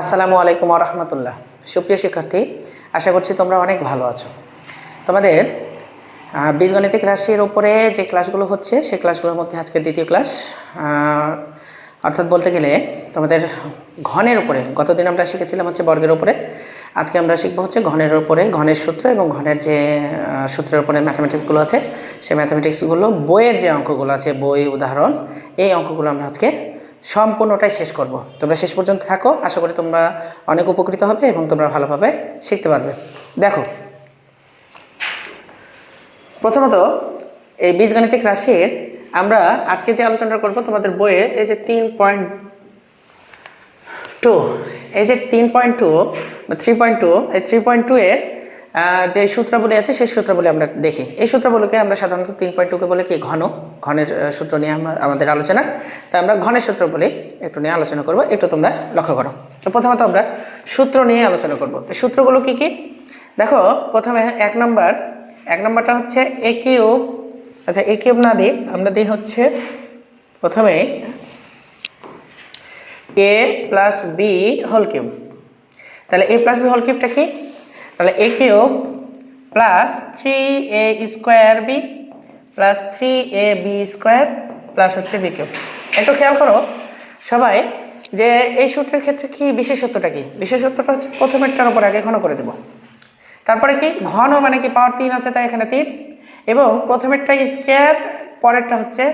আসসালামু আলাইকুম ওয়া রাহমাতুল্লাহ। সুপ্রিয় শিক্ষার্থী, আশা করছি তোমরা অনেক ভালো আছো। তোমাদের বীজগণিতিক রাশির উপরে যে ক্লাসগুলো হচ্ছে সেই ক্লাসগুলোর মধ্যে আজকে দ্বিতীয় ক্লাস, অর্থাৎ বলতে গেলে তোমাদের ঘনের উপরে। গতদিন আমরা শিখেছিলাম হচ্ছে বর্গের উপরে, আজকে আমরা শিখবো হচ্ছে ঘনের উপরে, ঘনের সূত্র এবং ঘনের যে সূত্রের উপরে ম্যাথামেটিক্সগুলো আছে সেই ম্যাথামেটিক্সগুলো, বইয়ের যে অঙ্কগুলো আছে, বই উদাহরণ, এই অঙ্কগুলো আমরা আজকে সম্পূর্ণটাই শেষ করব। তোমরা শেষ পর্যন্ত থাকো, আশা করি তোমরা অনেক উপকৃত হবে এবং তোমরা ভালোভাবে শিখতে পারবে। দেখো, প্রথমত এই বীজগণিতিক রাশির আমরা আজকে যে আলোচনা করব, তোমাদের বইয়ে এই যে 3.2, এই যে 3.2 বা 3.2, এই 3.2 এর যে সূত্রাবলী আছে সেই সূত্রাবলী আমরা দেখি। এই সূত্রাবলীকে আমরা সাধারণত 3.2কে বলে কি ঘনের সূত্র নিয়ে আমাদের আলোচনা। তাই আমরা ঘনের সূত্রাবলী একটু নিয়ে আলোচনা করব, একটু তোমরা লক্ষ্য করো। তো প্রথমত আমরা সূত্র নিয়ে আলোচনা করব। তো সূত্রগুলো কি কি দেখো। প্রথমে এক নম্বরটা হচ্ছে এ কিউব। আচ্ছা, এ কিউব না দিই, আমরা দিই হচ্ছে প্রথমে A plus B whole cube. তাহলে এ প্লাস বি হোল কিউবটা কি? তাহলে A cube plus 3a square B plus 3ab square plus হচ্ছে বি কিউব। একটু খেয়াল করো সবাই যে এই সূত্রের ক্ষেত্রে কি বিশেষত্বটা কি? বিশেষত্বটা হচ্ছে প্রথমেরটার উপর আগে ঘন করে দেব, তারপরে কি ঘন মানে কি পাওয়ার 3 আছে তাই এখানে 3, এবং প্রথমেরটা স্কোয়ার, পরেরটা হচ্ছে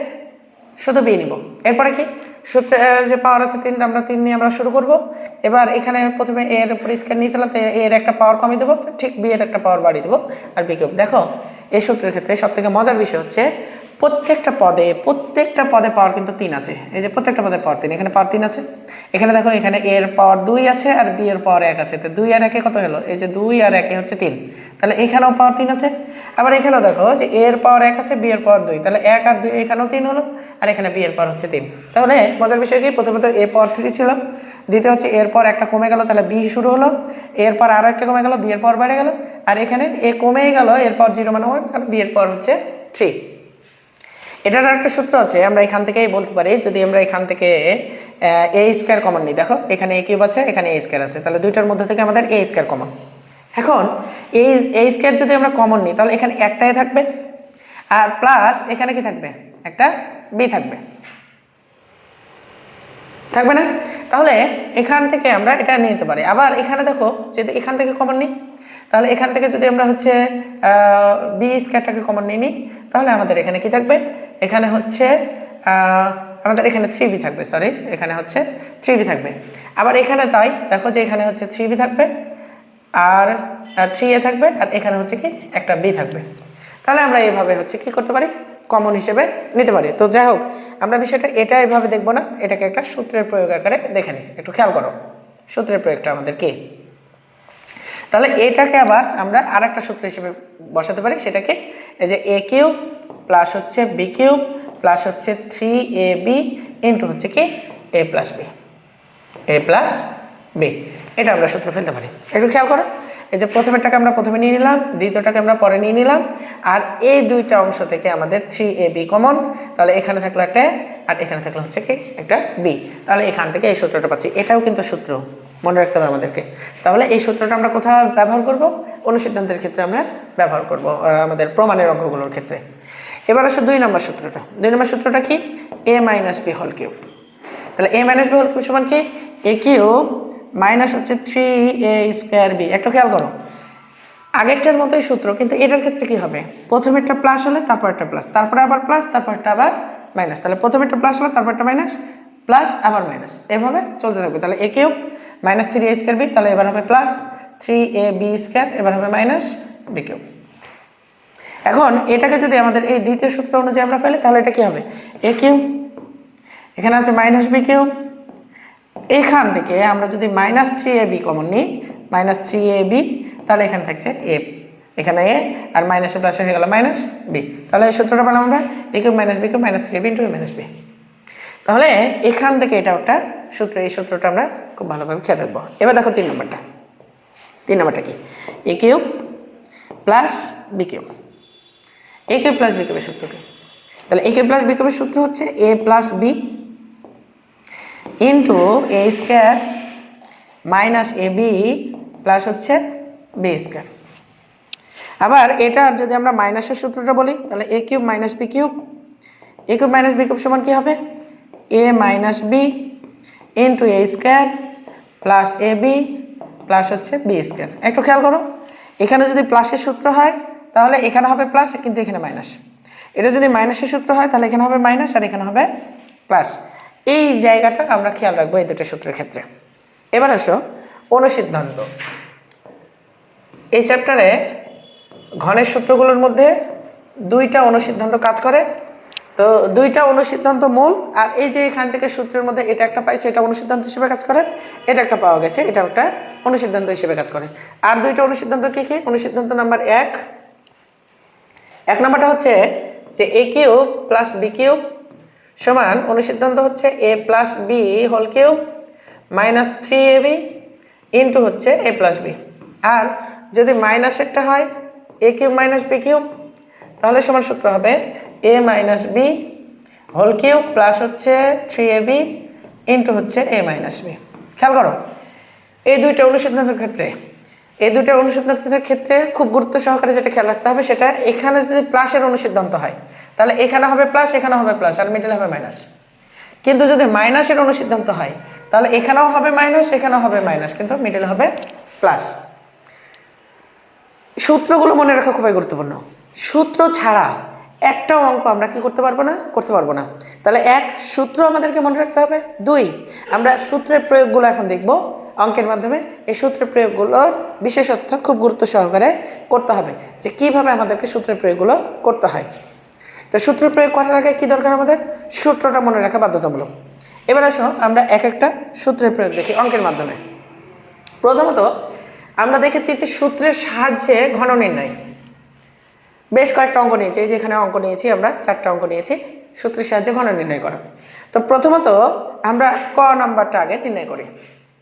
শুধু বি নিব। এরপরে কি সূত্রে যে পাওয়ার আছে 3, আমরা 3 নিয়ে আমরা শুরু করব। এবার এখানে প্রথমে এর উপর স্কোয়ার নিয়েছিলাম, তো এর একটা পাওয়ার কমিয়ে দেবো, ঠিক বি এর একটা পাওয়ার বাড়িয়ে দেবো, আর বি কিউব। দেখো এই সূত্রের ক্ষেত্রে সবথেকে মজার বিষয় হচ্ছে প্রত্যেকটা পদে পাওয়ার কিন্তু 3 আছে। এই যে প্রত্যেকটা পদে পাওয়ার 3, এখানে পাওয়ার 3 আছে। এখানে দেখো, এখানে এর পাওয়ার 2 আছে আর বি এর পাওয়ার 1 আছে। তো 2 আর 1 কত হলো? এই যে 2 আর 1 হচ্ছে 3, তাহলে এখানেও পাওয়ার 3 আছে। আবার এখানেও দেখো যে এর পাওয়ার 1 আছে, বি এর পাওয়ার 2, তাহলে 1 আর 2 এখানেও 3 হলো, আর এখানে বি এর পাওয়ার হচ্ছে 3। তাহলে মজার বিষয় কি, প্রথমত এ পাওয়ার 3 ছিল, দ্বিতীয় হচ্ছে এর পর একটা কমে গেল, তাহলে বি শুরু হলো, এরপর আরও একটা কমে গেল, বি এর পাওয়ার বেড়ে গেল, আর এখানে এ কমেই গেল, এরপর 0 মানে 1, আর বি এর পাওয়ার হচ্ছে 3। এটার একটা সূত্র আছে, আমরা এখান থেকেই বলতে পারি, যদি আমরা এখান থেকে এ স্কোয়ার কমন নিই। দেখো এখানে এ কিউব আছে, এখানে এ স্কোয়ার আছে, তাহলে দুইটার মধ্যে থেকে আমাদের এ স্কোয়ার কমন। এখন এ স্কোয়ার যদি আমরা কমন নিই, তাহলে এখানে একটাই থাকবে, আর প্লাস এখানে কি থাকবে? একটা বি থাকবে না? তাহলে এখান থেকে আমরা এটা নিতে পারি। আবার এখানে দেখো, যদি এখান থেকে কমন নিই, তাহলে এখান থেকে যদি আমরা হচ্ছে বি স্কোয়ারটাকে কমন নিই, তাহলে আমাদের এখানে কি থাকবে? এখানে হচ্ছে আমাদের এখানে 3b থাকবে, সরি, এখানে হচ্ছে 3b থাকবে। আবার এখানে তাই দেখো যে এখানে হচ্ছে 3b থাকবে, আর 3a থাকবে, আর এখানে হচ্ছে কি একটা b থাকবে। তাহলে আমরা এইভাবে হচ্ছে কি করতে পারি? কমন হিসেবে নিতে পারি। তো যাই হোক, আমরা বিষয়টা এটা এভাবে দেখবো না, এটাকে একটা সূত্রের প্রয়োগ আকারে দেখে নিই। একটু খেয়াল করো সূত্রের প্রয়োগটা আমাদের কি। তাহলে এটাকে আবার আমরা আর একটা সূত্র হিসেবে বসাতে পারি, সেটাকে এই যে এ কিউব প্লাস হচ্ছে বি কিউব প্লাস হচ্ছে 3ab ইন্টু হচ্ছে কি এ প্লাস বি, এটা আমরা সূত্র ফেলতে পারি। একটু খেয়াল করো, এই যে প্রথমেরটাকে আমরা প্রথমে নিয়ে নিলাম, দ্বিতীয়টাকে আমরা পরে নিয়ে নিলাম, আর এই দুইটা অংশ থেকে আমাদের 3ab কমন, তাহলে এখানে থাকলো একটা, আর এখানে থাকলো হচ্ছে কি একটা বি, তাহলে এখান থেকে এই সূত্রটা পাচ্ছি। এটাও কিন্তু সূত্র, মনে রাখতে হবে আমাদেরকে। তাহলে এই সূত্রটা আমরা কোথাও ব্যবহার করব? অনুসিদ্ধান্তের ক্ষেত্রে আমরা ব্যবহার করব, আমাদের প্রমাণের অঙ্কগুলোর ক্ষেত্রে। এবার আসলে 2 নম্বর সূত্রটা। 2 নম্বর সূত্রটা কি? a minus B whole cube. তাহলে a minus B whole cube সমান কি? এ কিউব মাইনাস হচ্ছে 3a স্কোয়ার বি। একটু খেয়াল করো, আগেরটার মতোই সূত্র, কিন্তু এটার ক্ষেত্রে কি হবে? প্রথমেরটা প্লাস হলে তারপর একটা প্লাস, তারপরে আবার প্লাস, তারপরটা আবার মাইনাস। তাহলে প্রথমেরটা প্লাস হলে তারপরটা মাইনাস, প্লাস আবার মাইনাস, এভাবে চলতে থাকবে। তাহলে A cube minus 3a square B, তাহলে এবার হবে প্লাস 3ab স্কোয়ার, এবার হবে মাইনাস বি কিউব। এখন এটাকে যদি আমাদের এই দ্বিতীয় সূত্র অনুযায়ী আমরা ফেলি, তাহলে এটা কি হবে? এ কিউব, এখানে আছে মাইনাস বি কিউব, এখান থেকে আমরা যদি মাইনাস 3ab কমন নিই, মাইনাস 3ab, তাহলে এখানে থাকছে এ, এখানে এ, আর মাইনাসে প্লাসে হয়ে গেল মাইনাস বি। তাহলে এই সূত্রটা পেলাম আমরা A cube minus B cube minus 3ab into A minus B. তাহলে এখান থেকে এটা একটা সূত্র, এই সূত্রটা আমরা খুব ভালোভাবে খেয়াল রাখবো। এবার দেখো 3 নম্বরটা। 3 নম্বরটা কি? এ কিউব প্লাস বি কিউব। এ কিউব প্লাস বি কিউবের সূত্র কি? তাহলে এ কিউব প্লাস বি কিউবের সূত্র হচ্ছে A plus B into A square minus A B plus হচ্ছে বি স্কোয়ার। আবার এটার যদি আমরা মাইনাসের সূত্রটা বলি তাহলে A cube minus B cube, A cube minus B cube সমান কী হবে? A minus B into A square plus A B plus হচ্ছে বি স্কোয়ার। একটু খেয়াল করো, এখানে যদি প্লাসের সূত্র হয় তাহলে এখানে হবে প্লাস, কিন্তু এখানে মাইনাস। এটা যদি মাইনাসের সূত্র হয় তাহলে এখানে হবে মাইনাস আর এখানে হবে প্লাস। এই জায়গাটা আমরা খেয়াল রাখবো এই দুটো সূত্রের ক্ষেত্রে। এবার আসো অনুসিদ্ধান্ত। এই চ্যাপ্টারে ঘনের সূত্রগুলোর মধ্যে দুইটা অনুসিদ্ধান্ত কাজ করে। তো দুইটা অনুসিদ্ধান্ত মূল, আর এই যে এখান থেকে সূত্রের মধ্যে এটা একটা পাইছে, এটা অনুসিদ্ধান্ত হিসেবে কাজ করে, এটা একটা পাওয়া গেছে, এটা একটা অনুসিদ্ধান্ত হিসেবে কাজ করে। আর দুইটা অনুসিদ্ধান্ত কি কি? অনুসিদ্ধান্ত নাম্বার এক নাম্বারটা হচ্ছে যে A cube plus B cube সমান, অনুসিদ্ধান্ত হচ্ছে A plus B whole cube minus 3ab into হচ্ছে এ প্লাস বি। আর যদি মাইনাসেরটা হয় A cube minus B cube, তাহলে সমান সূত্র হবে A minus B whole cube plus হচ্ছে 3ab ইন্টু হচ্ছে এ মাইনাস বি। খেয়াল করো, এই দুইটা অনুসিদ্ধান্তের ক্ষেত্রে খুব গুরুত্ব সহকারে যেটা খেয়াল রাখতে হবে সেটা, এখানে যদি প্লাসের অনুসিদ্ধান্ত হয় তাহলে এখানে হবে প্লাস, এখানে হবে প্লাস আর মিডল হবে মাইনাস। কিন্তু যদি মাইনাসের অনুসিদ্ধান্ত হয় তাহলে এখানেও হবে মাইনাস, এখানেও হবে মাইনাস, কিন্তু মিডল হবে প্লাস। সূত্রগুলো মনে রাখা খুবই গুরুত্বপূর্ণ। সূত্র ছাড়া একটাও অঙ্ক আমরা কি করতে পারবো না। তাহলে এক, সূত্র আমাদেরকে মনে রাখতে হবে। দুই, আমরা সূত্রের প্রয়োগগুলো এখন দেখব অঙ্কের মাধ্যমে। এই সূত্রের প্রয়োগগুলোর বিশেষত্ব খুব গুরুত্ব সহকারে করতে হবে, যে কিভাবে আমাদেরকে সূত্রের প্রয়োগগুলো করতে হয়। তো সূত্র প্রয়োগ করার আগে কি দরকার? আমাদের সূত্রটা মনে রাখা বাধ্যতামূলক। এবার আসো আমরা এক একটা সূত্রের প্রয়োগ দেখি অঙ্কের মাধ্যমে। প্রথমত আমরা দেখেছি যে সূত্রের সাহায্যে ঘন নির্ণয়। বেশ কয়েকটা অঙ্ক নিয়েছি, এই যে এখানে অঙ্ক নিয়েছি, আমরা 4টা অঙ্ক নিয়েছি সূত্রের সাহায্যে ঘন নির্ণয় করা। তো প্রথমত আমরা ক নাম্বারটা আগে নির্ণয় করি।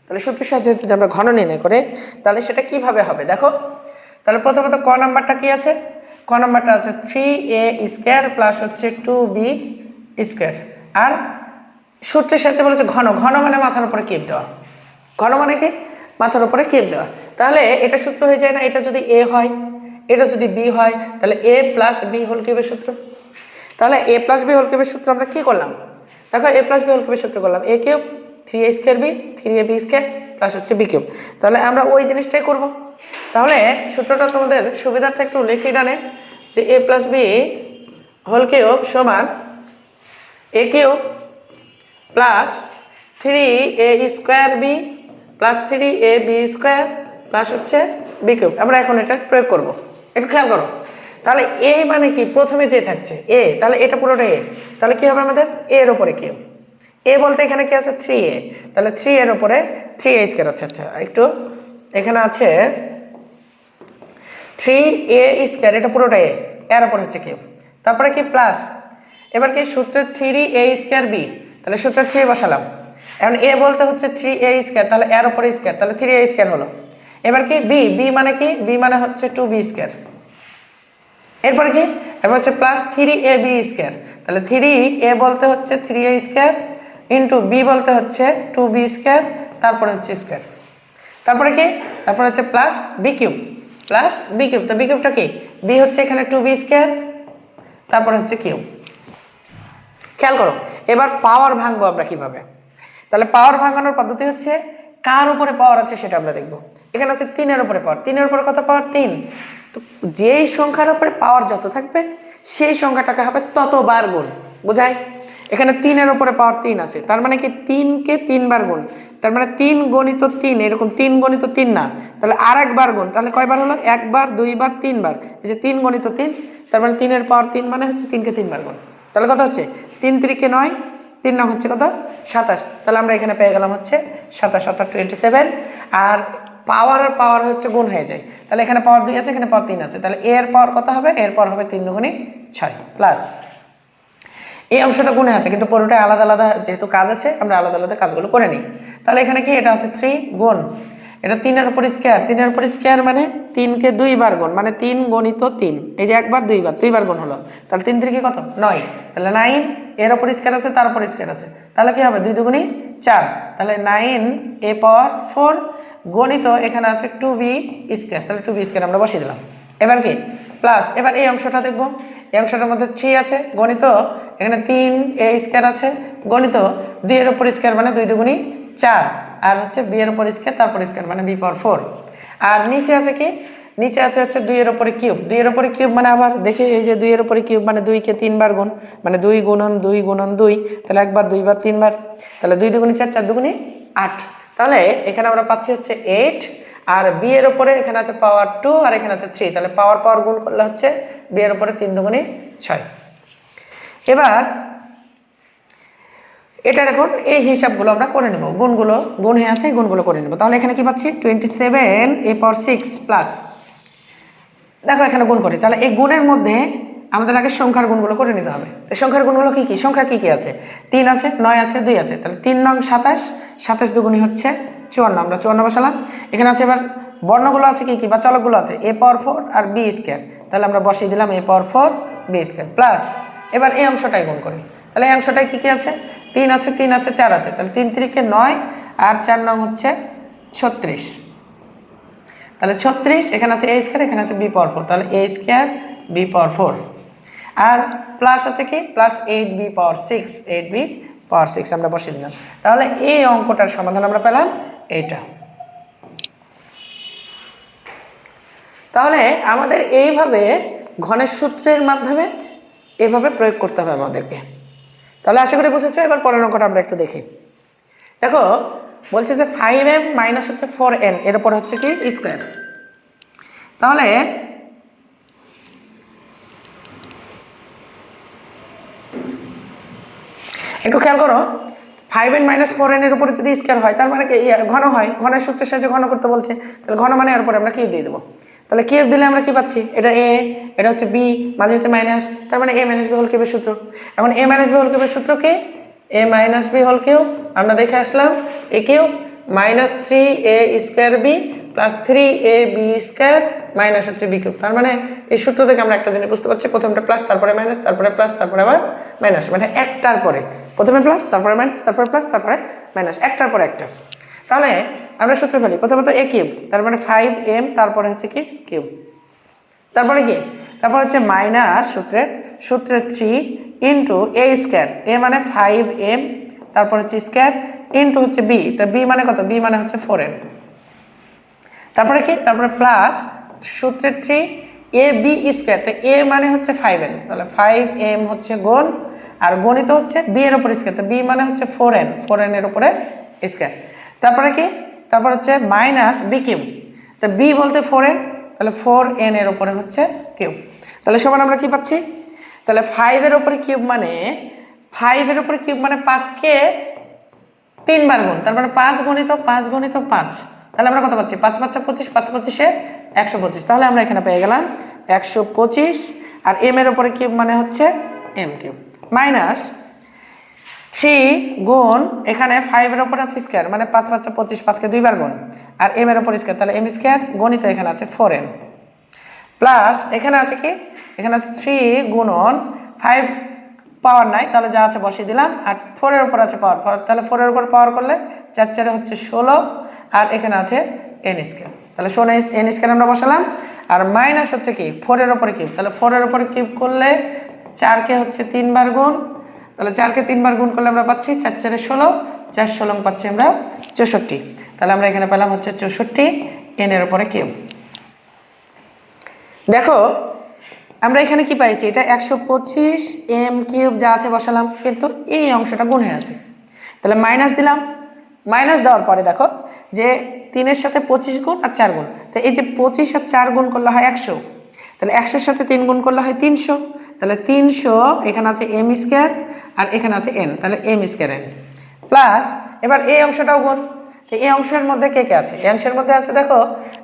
তাহলে সূত্রের সাহায্যে যদি আমরা ঘন নির্ণয় করি তাহলে সেটা কিভাবে হবে দেখো। তাহলে প্রথমত ক নাম্বারটা কি আছে? ক নাম্বারটা আছে 3a স্কোয়ার প্লাস হচ্ছে 2b স্কোয়ার। আর সূত্রের সাহায্যে বলেছে ঘন মানে মাথার উপরে কিপ দেওয়া। ঘন মানে কি? মাথার উপরে কিপ দেওয়া। তাহলে এটা সূত্র হয়ে যায় না? এটা যদি a হয়, এটা যদি b হয়, তাহলে a প্লাস বি হোল কিউবের সূত্র। তাহলে a প্লাস বি হোল কিউবের সূত্র আমরা কি করলাম দেখো, a প্লাস বি হোল কিউবের সূত্র করলাম a cube 3a square b 3ab square plus হচ্ছে বি কিউব। তাহলে আমরা ওই জিনিসটাই করব। তাহলে সূত্রটা তোমাদের সুবিধার্থে একটু লিখে ডানে, যে a plus B whole cube সমান a cube plus 3a square B plus 3ab square plus হচ্ছে বি কিউব। আমরা এখন এটা প্রয়োগ করব, একটু খেয়াল করো। তাহলে এ মানে কি? প্রথমে যে থাকছে এ, তাহলে এটা পুরোটা এ। তাহলে কি হবে আমাদের? এ এর ওপরে কিউব। এ বলতে এখানে কি আছে? 3a। তাহলে 3 এর ওপরে 3a স্কোয়ার। আচ্ছা একটু এখানে আছে 3a স্কোয়ার, এটা পুরোটা এ, এর ওপর হচ্ছে কিউব। তারপরে কি প্লাস, এবার কি সূত্রের 3a স্কোয়ার বি, তাহলে সূত্রের 3 বসালাম। এখন এ বলতে হচ্ছে 3a স্কোয়ার, তাহলে এর ওপরে স্কোয়ার, তাহলে 3a স্কোয়ার হলো। এবার কি বি মানে কি? বি মানে হচ্ছে 2b স্কোয়ার। এরপরে কি? এবার হচ্ছে প্লাস 3ab স্কোয়ার, তাহলে 3a বলতে হচ্ছে 3a স্কোয়ার ইন্টু বি বলতে হচ্ছে 2b স্কোয়ার, তারপরে হচ্ছে স্কোয়ার। তারপরে কি? তারপরে হচ্ছে প্লাস বি কিউব। তো বি কিউবটা কি? বি হচ্ছে এখানে 2b স্কোয়ার, তারপরে হচ্ছে কিউব। খেয়াল করো, এবার পাওয়ার ভাঙবো আমরা কিভাবে। তাহলে পাওয়ার ভাঙানোর পদ্ধতি হচ্ছে, কার উপরে পাওয়ার আছে সেটা আমরা দেখব। এখানে আছে 3 এর উপরে পাওয়ার। 3 এর উপরে কত পাওয়ার? 3। তো যেই সংখ্যার উপরে পাওয়ার যত থাকবে সেই সংখ্যাটাকে হবে ততবার গুণ, বোঝায়? এখানে 3 এর উপরে পাওয়ার 3 আছে, তার মানে কি 3কে 3 বার গুণ, তার মানে 3 গণিত 3, এরকম 3 গণিত 3 না, তাহলে আর একবার গুণ। তাহলে কয়বার হলো? একবার, দুইবার, 3 বার। এই যে 3 গণিত 3, তার মানে 3 এর পাওয়ার 3 মানে হচ্ছে 3কে 3 বার গুণ। তাহলে কত হচ্ছে? 3 3 9, 3 9 হচ্ছে কত? 27। তাহলে আমরা এখানে পেয়ে গেলাম হচ্ছে 27 27 আর পাওয়ার হচ্ছে গুণ হয়ে যায়। তাহলে এখানে পাওয়ার 2 আছে, এখানে পাওয়ার 3 আছে, তাহলে এর পাওয়ার কত হবে? এর পাওয়ার হবে 3 দুগুণে 6 প্লাস এই অংশটা গুণে আছে, কিন্তু পুরোটাই আলাদা আলাদা যেহেতু কাজ আছে, আমরা আলাদা আলাদা কাজগুলো করে নিই। তাহলে এখানে কি? এটা আছে 3 গুণ, এটা 3 এর উপর স্কোয়ার। 3 এর উপর স্কোয়ার মানে 3কে 2 বার গুণ, মানে 3 গণিত 3, এই যে একবার দুইবার গুণ হলো। তাহলে 3 3 কত? 9, তাহলে 9 এর উপর স্কোয়ার আছে, তার উপর স্কোয়ার আছে, তাহলে কি হবে 2 দুগুণী 4, তাহলে 9a⁴ গণিত এখানে আছে 2b স্কয়ার, তাহলে 2b স্কয়ার আমরা বসিয়ে দিলাম। এবার কি প্লাস, এবার এই অংশটা দেখব, এই অংশটার মধ্যে 3 আছে গণিত এখানে 3a স্কয়ার আছে গণিত 2 এর উপর স্কয়ার মানে 2 দুগুণী 4 আর হচ্ছে b এর উপর স্কয়ার তারপর স্কয়ার মানে b⁴ আর নিচে আছে কি, নিচে আছে হচ্ছে 2 এর উপরে কিউব, 2 এর উপরে কিউব মানে আবার দেখি এই যে 2 এর উপরে কিউব মানে 2 কে 3 বার গুণ মানে 2 গুণন 2 গুণন 2, তাহলে একবার 2 বার 3 বার, তাহলে 2 দুগুণী 4 4 দুগুণী 8, তাহলে এখানে আমরা পাচ্ছি হচ্ছে 8 আর b এর উপরে এখানে আছে পাওয়ার 2 আর এখানে আছে 3, তাহলে পাওয়ার পাওয়ার গুণ করলে হচ্ছে b এর উপরে 3 দুগুণী 6। এবার এটা দেখুন এই হিসাবগুলো আমরা করে নেব, গুণগুলো গুণ হয়ে আছে গুণগুলো করে নেব। তাহলে এখানে কি পাচ্ছি 27a⁴ প্লাস, দেখো এখানে গুণ করি, তাহলে এই গুণের মধ্যে আমাদের আগে সংখ্যার গুণগুলো করে নিতে হবে। এই সংখ্যার গুণগুলো কি কি, সংখ্যা কি কি আছে 3 আছে 9 আছে 2 আছে, তাহলে 3 নং 27, 27 দুগুণী হচ্ছে 54, আমরা 54 বসালাম। এখানে আছে এবার বর্ণগুলো আছে কি কি বা চলকগুলো আছে a⁴ আর b স্কয়ার, তাহলে আমরা বসিয়ে দিলাম a⁴ b স্কয়ার প্লাস, এবার এই অংশটাই গুণ করি, তাহলে এই অংশটাই কি কি আছে 3 আছে 3 আছে 4 আছে, তাহলে 3 3 9 আর 4 নং হচ্ছে 36, তাহলে 36 এখানে আছে a স্কয়ার এখানে আছে b⁴, তাহলে a square b⁴ R plus আছে কি প্লাস 8b⁴, 8b⁴ আমরা বসিয়ে দিলাম। তাহলে এই অঙ্কটার সমাধান আমরা পেলাম এইটা। তাহলে আমাদের এইভাবে ঘনের সূত্রের মাধ্যমে এইভাবে প্রয়োগ করতে হবে আমাদেরকে। তাহলে আশা করি বুঝেছো। এবার পরের অঙ্কটা আমরা একটু দেখি। দেখো বলছে যে 5m মাইনাস হচ্ছে 4n এর উপর হচ্ছে কি স্কয়ার, তাহলে একটু খেয়াল করো 5n মাইনাস 4n এর উপরে যদি স্কয়ার হয় তার মানে কি ঘন হয়, ঘনের সূত্রের সাহায্যে ঘন করতে বলছে, তাহলে ঘন মানে এর উপরে আমরা কিউব দিয়ে দেবো, তাহলে কিউব দিলে আমরা কি পাচ্ছি এটা a এটা হচ্ছে b মাঝে হচ্ছে মাইনাস, তার মানে a মাইনাস b হোল কিউবের সূত্র। এখন a মাইনাস b হোল কিউবের সূত্র কি a minus b whole cube, আমরা দেখে আসলাম a cube minus 3a square b plus 3ab square minus হচ্ছে b কিউব। তার মানে এই সূত্র থেকে আমরা একটা জিনিস বুঝতে পারছি, প্রথমটা প্লাস তারপরে মাইনাস তারপরে প্লাস তারপরে আবার মাইনাস, মানে একটার পরে প্রথমে প্লাস তারপরে মাইনাস তারপরে প্লাস তারপরে মাইনাস, একটার পর একটা। তাহলে আমরা সূত্র ফেলি, প্রথমত a কিউব তার মানে 5m তারপরে হচ্ছে কি কিউব, তারপরে কি তারপর হচ্ছে মাইনাস সূত্রে 3 ইন্টু a স্কয়ার, a মানে 5m তারপর হচ্ছে স্কয়ার ইন্টু হচ্ছে b, তো b মানে কত b মানে হচ্ছে 4n, তারপরে কি তারপরে প্লাস সূত্রের 3ab স্কয়ার, তো a মানে হচ্ছে 5n, তাহলে 5m হচ্ছে গুণ আর গণিত হচ্ছে b এর উপর স্কয়ার, তো b মানে হচ্ছে 4n এর উপরে স্কয়ার, তারপরে কি তারপর হচ্ছে মাইনাস b কিউব, তো b বলতে 4n তাহলে 4n এর উপরে হচ্ছে কিউব, তাহলে সমান আমরা কি পাচ্ছি, তাহলে 5 এর উপরে কিউব মানে 5 এর উপরে কিউব মানে 5 কে 3 বার গুণ, তার মানে 5 গুণিত 5, তাহলে আমরা কত পাচ্ছি 5 5 25, 5 25 125, তাহলে আমরা এখানে পেয়ে গেলাম 125 আর m এর উপরে কিউব মানে হচ্ছে m কিউব মাইনাস 3 গুণ এখানে 5 এর উপর আছে স্কয়ার মানে 5 5 25, 5 কে 2 বার গুণ আর m এর উপর স্কয়ার, তাহলে m স্কয়ার গণিত এখানে আছে 4n প্লাস এখানে আছে কি এখানে আছে 3 গুণন 5 পাওয়ার নাই তাহলে যা আছে বসিয়ে দিলাম আর 4 এর উপর আছে পাওয়ার, তাহলে 4 এর উপর পাওয়ার করলে 4 4 হচ্ছে 16 আর এখানে আছে n স্কয়ার, তাহলে 16 n স্কয়ার আমরা বসালাম আর মাইনাস হচ্ছে কি 4 এর উপরে কিউব, তাহলে 4 এর উপরে কিউব করলে 4 কে হচ্ছে 3 বার গুণ, তাহলে 4 কে 3 বার গুণ করলে আমরা পাচ্ছি 4 4 16, 4 16 পাচ্ছি আমরা 64, তাহলে আমরা এখানে পেলাম হচ্ছে 64 n এর উপরে কিউব। দেখো আমরা এখানে কি পাইছি এটা 125 m কিউব যা আছে বসালাম, কিন্তু এই অংশটা গুণ হয়ে আছে, তাহলে মাইনাস দিলাম, মাইনাস দেওয়ার পরে দেখো যে 3 এর সাথে 25 গুণ আর 4 গুণ, তো এই যে 25 আর 4 গুণ করলে হয় 100, তাহলে 100 এর সাথে 3 গুণ করলে হয় 300, তাহলে 300 এখানে আছে m স্কয়ার আর এখানে আছে n, তাহলে m স্কয়ার n প্লাস এবার এই অংশটাও গুণ, তো এই অংশের মধ্যে কে কে আছে, এই অংশের মধ্যে আছে দেখো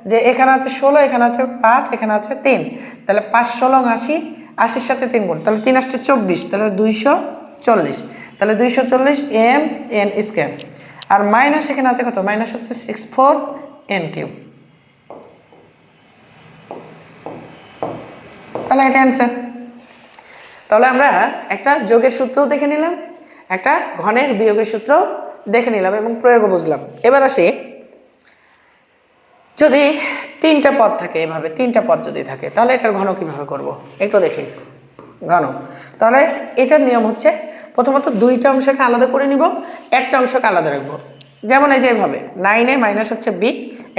যে এখানে আছে 16 এখানে আছে 5 এখানে আছে 3, তাহলে 5 16 80, 80 এর সাথে 3 গুণ তাহলে 3 আসছে 24, তাহলে 240, তাহলে 240 m n স্কয়ার আর মাইনাস এখানে আছে কত মাইনাস হচ্ছে 64 n কিউব, তাহলে এটা অ্যান্সার। তাহলে আমরা একটা যোগের সূত্র দেখে নিলাম একটা ঘনের বিয়োগের সূত্র দেখে নিলাম এবং প্রয়োগও বুঝলাম। এবার আসি, যদি তিনটা পদ থাকে, এভাবে তিনটা পদ যদি থাকে তাহলে এটার ঘন কিভাবে করব একটু দেখি। ঘন, তাহলে এটার নিয়ম হচ্ছে প্রথমত দুইটা অংশকে আলাদা করে নিব, একটা অংশকে আলাদা রাখবো। যেমন এই যে এভাবে 9a মাইনাস হচ্ছে b,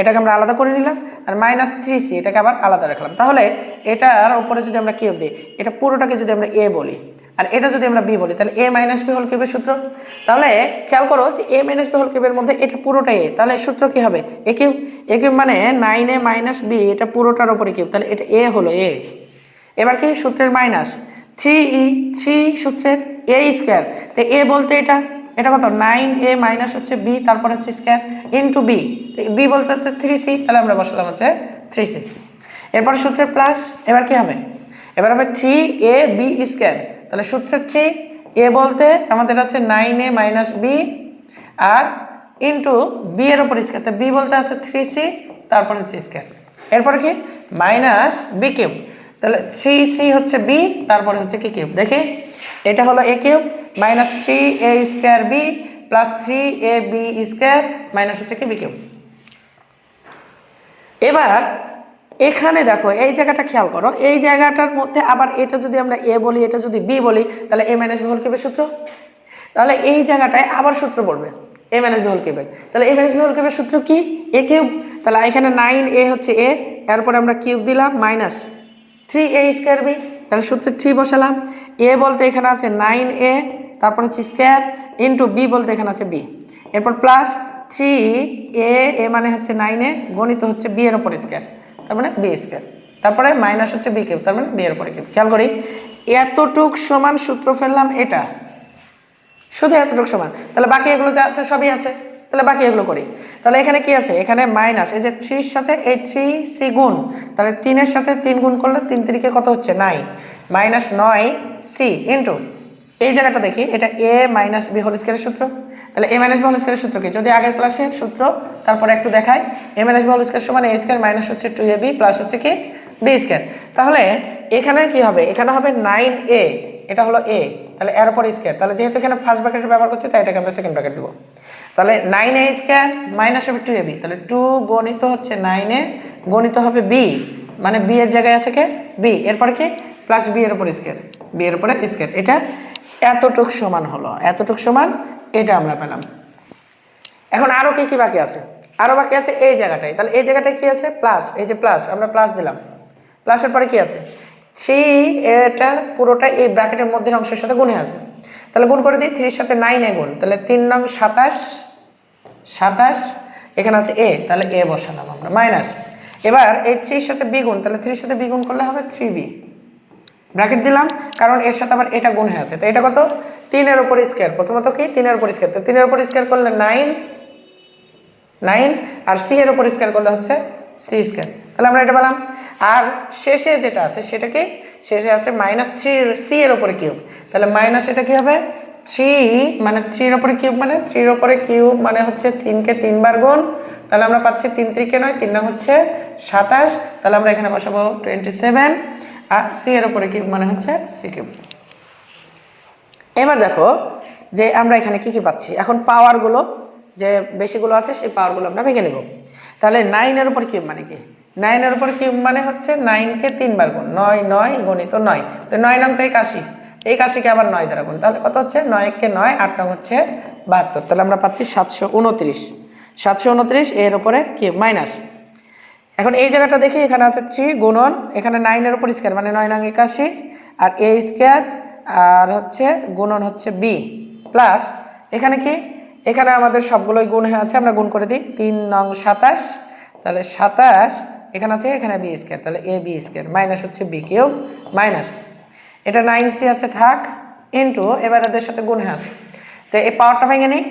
এটাকে আমরা আলাদা করে নিলাম, আর মাইনাস 3c এটাকে আবার আলাদা রাখলাম। তাহলে এটার উপরে যদি আমরা কিউব দিই, এটা পুরোটাকে যদি আমরা a বলি আর এটা যদি আমরা b বলি, তাহলে a মাইনাস b হোল কিউবের সূত্র। তাহলে খেয়াল করো যে a মাইনাস b হোল কিউবের মধ্যে এটা পুরোটাই a, তাহলে সূত্র কি হবে a কিউব। a কিউব মানে 9a মাইনাস b, এটা পুরোটার উপরে কিউব, তাহলে এটা a হলো a। এবার কি সূত্রের মাইনাস 3e, 3 সূত্রের a স্কোয়ার, তো a বলতে এটা এটা কত 9a মাইনাস হচ্ছে b, তারপর হচ্ছে স্কোয়ার ইন্টু b, b বলতে হচ্ছে 3c, তাহলে আমরা বসালাম হচ্ছে 3c। এরপর সূত্রের প্লাস, এবার কি হবে, এবার হবে 3ab স্কোয়ার, তাহলে সূত্রের 3a বলতে আমাদের আছে 9a মাইনাস b আর ইন্টু b এর উপর স্কোয়ার, তো b বলতে আছে 3c, তারপর হচ্ছে স্কোয়ার। এরপরে কি মাইনাস b কিউব, তাহলে 3c হচ্ছে b, তারপরে হচ্ছে কি কিউব। দেখি এটা হলো a cube minus 3a square b plus 3ab square minus হচ্ছে কি b কিউব। এবার এখানে দেখো এই জায়গাটা খেয়াল করো, এই জায়গাটার মধ্যে আবার এটা যদি আমরা a বলি, এটা যদি b বলি, তাহলে a মাইনাস b হোল কিউবের সূত্র। তাহলে এই জায়গাটায় আবার সূত্র পড়বে a মাইনাস b হোল কিউবের, তাহলে a মাইনাস b হোল কিউবের সূত্র কি a কিউব। তাহলে এখানে 9a হচ্ছে a, এরপরে আমরা কিউব দিলাম মাইনাস 3a স্কোয়ার b, তাহলে সূত্রে 3 বসালাম। a বলতে এখানে আছে 9a, তারপর হচ্ছে স্কোয়ার ইন্টু b বলতে এখানে আছে b, এরপর প্লাস 3a মানে হচ্ছে 9a গণিত হচ্ছে b এর উপর স্কোয়ার, তার মানে b স্কোয়ার, তারপরে মাইনাস হচ্ছে b কিউব, তার মানে b এর উপরে কিউব। খেয়াল করি এতটুক সমান সূত্র ফেললাম, এটা শুধু এতটুকু সমান, তাহলে বাকি এগুলো যা আছে সবই আছে, তাহলে বাকি এগুলো করি। তাহলে এখানে কি আছে, এখানে মাইনাস এই যে 3 এর সাথে এই 3c গুণ, তাহলে 3 এর সাথে 3 গুণ করলে 3 3 কত হচ্ছে 9 মাইনাস 9c ইন্টু এই জায়গাটা দেখি, এটা a মাইনাস b হোল স্কয়ারের সূত্র। তাহলে a মাইনাস b হোল স্কয়ারের সূত্র কি, যদি আগের ক্লাসের সূত্র তারপরে একটু দেখাই, a minus b whole square সমান a স্কয়ার মাইনাস হচ্ছে 2ab প্লাস হচ্ছে কি b স্কয়ার। তাহলে এখানে কি হবে, এখানে হবে 9a, এটা হলো a, তাহলে এর উপর স্কয়ার, তাহলে যেহেতু এখানে ফার্স্ট ব্র্যাকেট ব্যবহার করছি তাই এটাকে আমরা সেকেন্ড ব্র্যাকেট দেব। তাহলে 9a স্কয়ার মাইনাস হবে 2ab, তাহলে 2 গণিত হচ্ছে 9a গণিত হবে b, মানে b এর জায়গায় আছে কে b, এরপর কি প্লাস b এর উপর স্কয়ার, b এর উপরে স্কয়ার, এটা এতটুক সমান হলো, এতটুক সমান এটা আমরা পেলাম। এখন আরো কি কি বাকি আছে, আরো বাকি আছে এই জায়গাটায়, তাহলে এই জায়গাটায় কি আছে প্লাস, এই যে প্লাস আমরা প্লাস দিলাম, প্লাসের পরে কি আছে 3, এটা পুরোটা এই ব্র্যাকেটের মধ্যে অংশের সাথে গুণে আছে, তাহলে গুণ করে দিই 3 এর সাথে 9 এ গুণ, তাহলে 3 নং 27, এখানে আছে a, তাহলে a বসালাম আমরা মাইনাস, এবার এই 3 এর সাথে b গুণ, তাহলে 3 এর সাথে b গুণ করলে হবে 3b, ব্র্যাকেট দিলাম কারণ এর সাথে আবার এটা গুণ হয়ে আছে, তো এটা কত 3 এর উপর স্কয়ার, প্রথমত কি 3 এর উপর স্কয়ার, তো 3 এর উপর স্কয়ার করলে 9 আর c এর উপর স্কয়ার করলে হচ্ছে c স্কয়ার, তাহলে আমরা এটা পেলাম। আর শেষে যেটা আছে সেটা কি, শেষে আছে মাইনাস 3c এর উপরে কিউব, তাহলে মাইনাস এটা কি হবে 3, মানে 3 এর উপরে কিউব, মানে 3 এর উপরে কিউব মানে হচ্ছে 3 কে 3 বার গুণ, তাহলে আমরা পাচ্ছি 3 3 9, 3 নং হচ্ছে 27, তাহলে আমরা এখানে বসাবো 27 আর c এর উপরে কিউব মানে হচ্ছে c কিউব। এবার দেখো যে আমরা এখানে কি কি পাচ্ছি, এখন পাওয়ারগুলো যে বেশিগুলো আছে সেই পাওয়ারগুলো আমরা ভেঙে নেব। তাহলে 9 এর উপর কিউব মানে কি, 9 এর উপর কিউব মানে হচ্ছে 9 কে 3 বার গুণ, 9 9 গণিত 9, তো 9 নং তো 81, এই 81 কে আবার 9 দ্বারা গুণ, তাহলে কত হচ্ছে 9 কে 9, 8 নং হচ্ছে 72, তাহলে আমরা পাচ্ছি 729 এর উপরে কিউব মাইনাস। এখন এই জায়গাটা দেখি, এখানে আছে 3 গুণন, এখানে 9 এর উপর স্কয়ার মানে 9 নং 81 আর a স্কয়ার আর হচ্ছে গুণন হচ্ছে b প্লাস, এখানে কি এখানে আমাদের সবগুলোই গুণ হয়ে আছে, আমরা গুণ করে দিই 3 নং 27, তাহলে 27 এখানে আছে, এখানে b স্কয়ার, তাহলে a b স্কয়ার মাইনাস হচ্ছে b কিউব মাইনাস, এটা 9c আছে থাক ইন্টু এবার এদের সাথে গুণ হয়ে আছে, তো এই পাওয়ারটা ভেঙে নিই,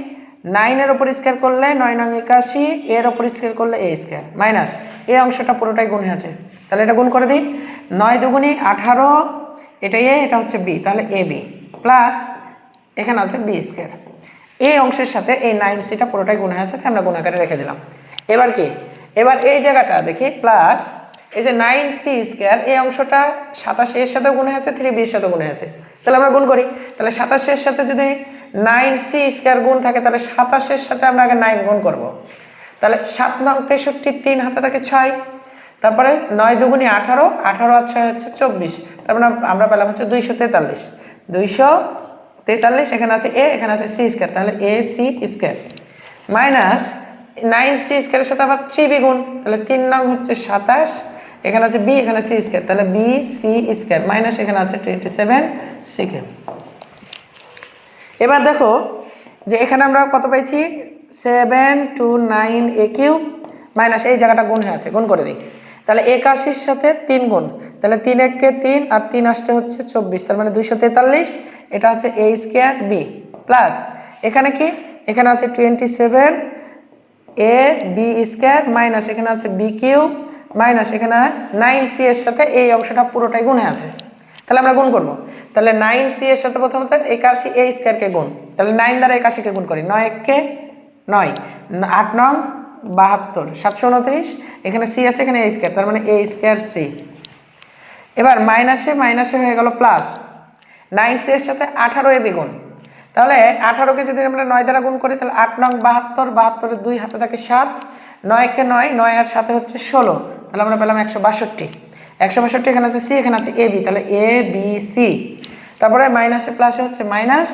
9 এর উপর স্কয়ার করলে 9 নং 81, এর উপর স্কয়ার করলে a স্কয়ার মাইনাস এই অংশটা পুরোটাই গুণ হয়ে আছে, তাহলে এটা গুণ করে দিই 9 দুগুণী 18, এটা a, এটা হচ্ছে b, তাহলে ab প্লাস এখানে আছে b স্কয়ার, এই অংশের সাথে এই 9cটা পুরোটাই গুণ হয়ে আছে, তাই আমরা গুণ আকারে রেখে দিলাম। এবার কি, এবার এই জায়গাটা দেখি প্লাস এই যে 9c স্কয়ার, এই অংশটা 87 এর সাথে গুণ হয়ে আছে, 3b এর সাথে গুণ হয়ে আছে, তাহলে আমরা গুণ করি। তাহলে 27-এর সাথে যদি 9c² গুণ থাকে তাহলে 27-এর সাথে আমরা আগে 9 গুণ করব। তাহলে 7 নং 63, 3 হাতে থাকে 6, তারপরে 9 দুগুণে 18, 18 আর 6 হচ্ছে 24, তারপরে আমরা পেলাম হচ্ছে 243, 243, এখানে আছে a, এখানে আছে c², তাহলে ac² মাইনাস 9c² এর সাথে আবার 3b গুণ, তাহলে 3 নং হচ্ছে 27, এখানে আছে b, এখানে c², তাহলে bc² মাইনাস এখানে আছে 27c²। এবার দেখো যে এখানে আমরা কত পাইছি, 729a³ মাইনাস এই জায়গাটা গুণ হয়ে আছে, গুণ করে দিই। তাহলে 81-র সাথে 3 গুণ, তাহলে 3 একে 3 আর 3 আসতে হচ্ছে 24, তার মানে 243, এটা হচ্ছে a²b প্লাস এখানে কি, এখানে আছে 27ab² মাইনাস এখানে আছে b³ মাইনাস এখানে 9c এর সাথে এই অংশটা পুরোটাই গুণে আছে। তাহলে আমরা গুণ করব। তাহলে 9c এর সাথে প্রথমত 81 a² কে গুণ, তাহলে 9 দ্বারা 81 কে গুণ করি, 9 একে 9, 8 নং 72, 729, এখানে c আছে, এখানে a², তার মানে a²c। এবার মাইনাসে মাইনাসে হয়ে গেল প্লাস, 9c এর সাথে 18ab গুণ, তাহলে 18কে যদি আমরা 9 দ্বারা গুণ করি তাহলে 8 নং 72, 72-এর 2 হাতে থাকে 7, 9 একে 9, 9 আর সাথে হচ্ছে 16, তাহলে আমরা পেলাম 162, 162, এখানে আছে c, এখানে আছে ab, তাহলে abc। তারপরে মাইনাসে প্লাসে হচ্ছে মাইনাস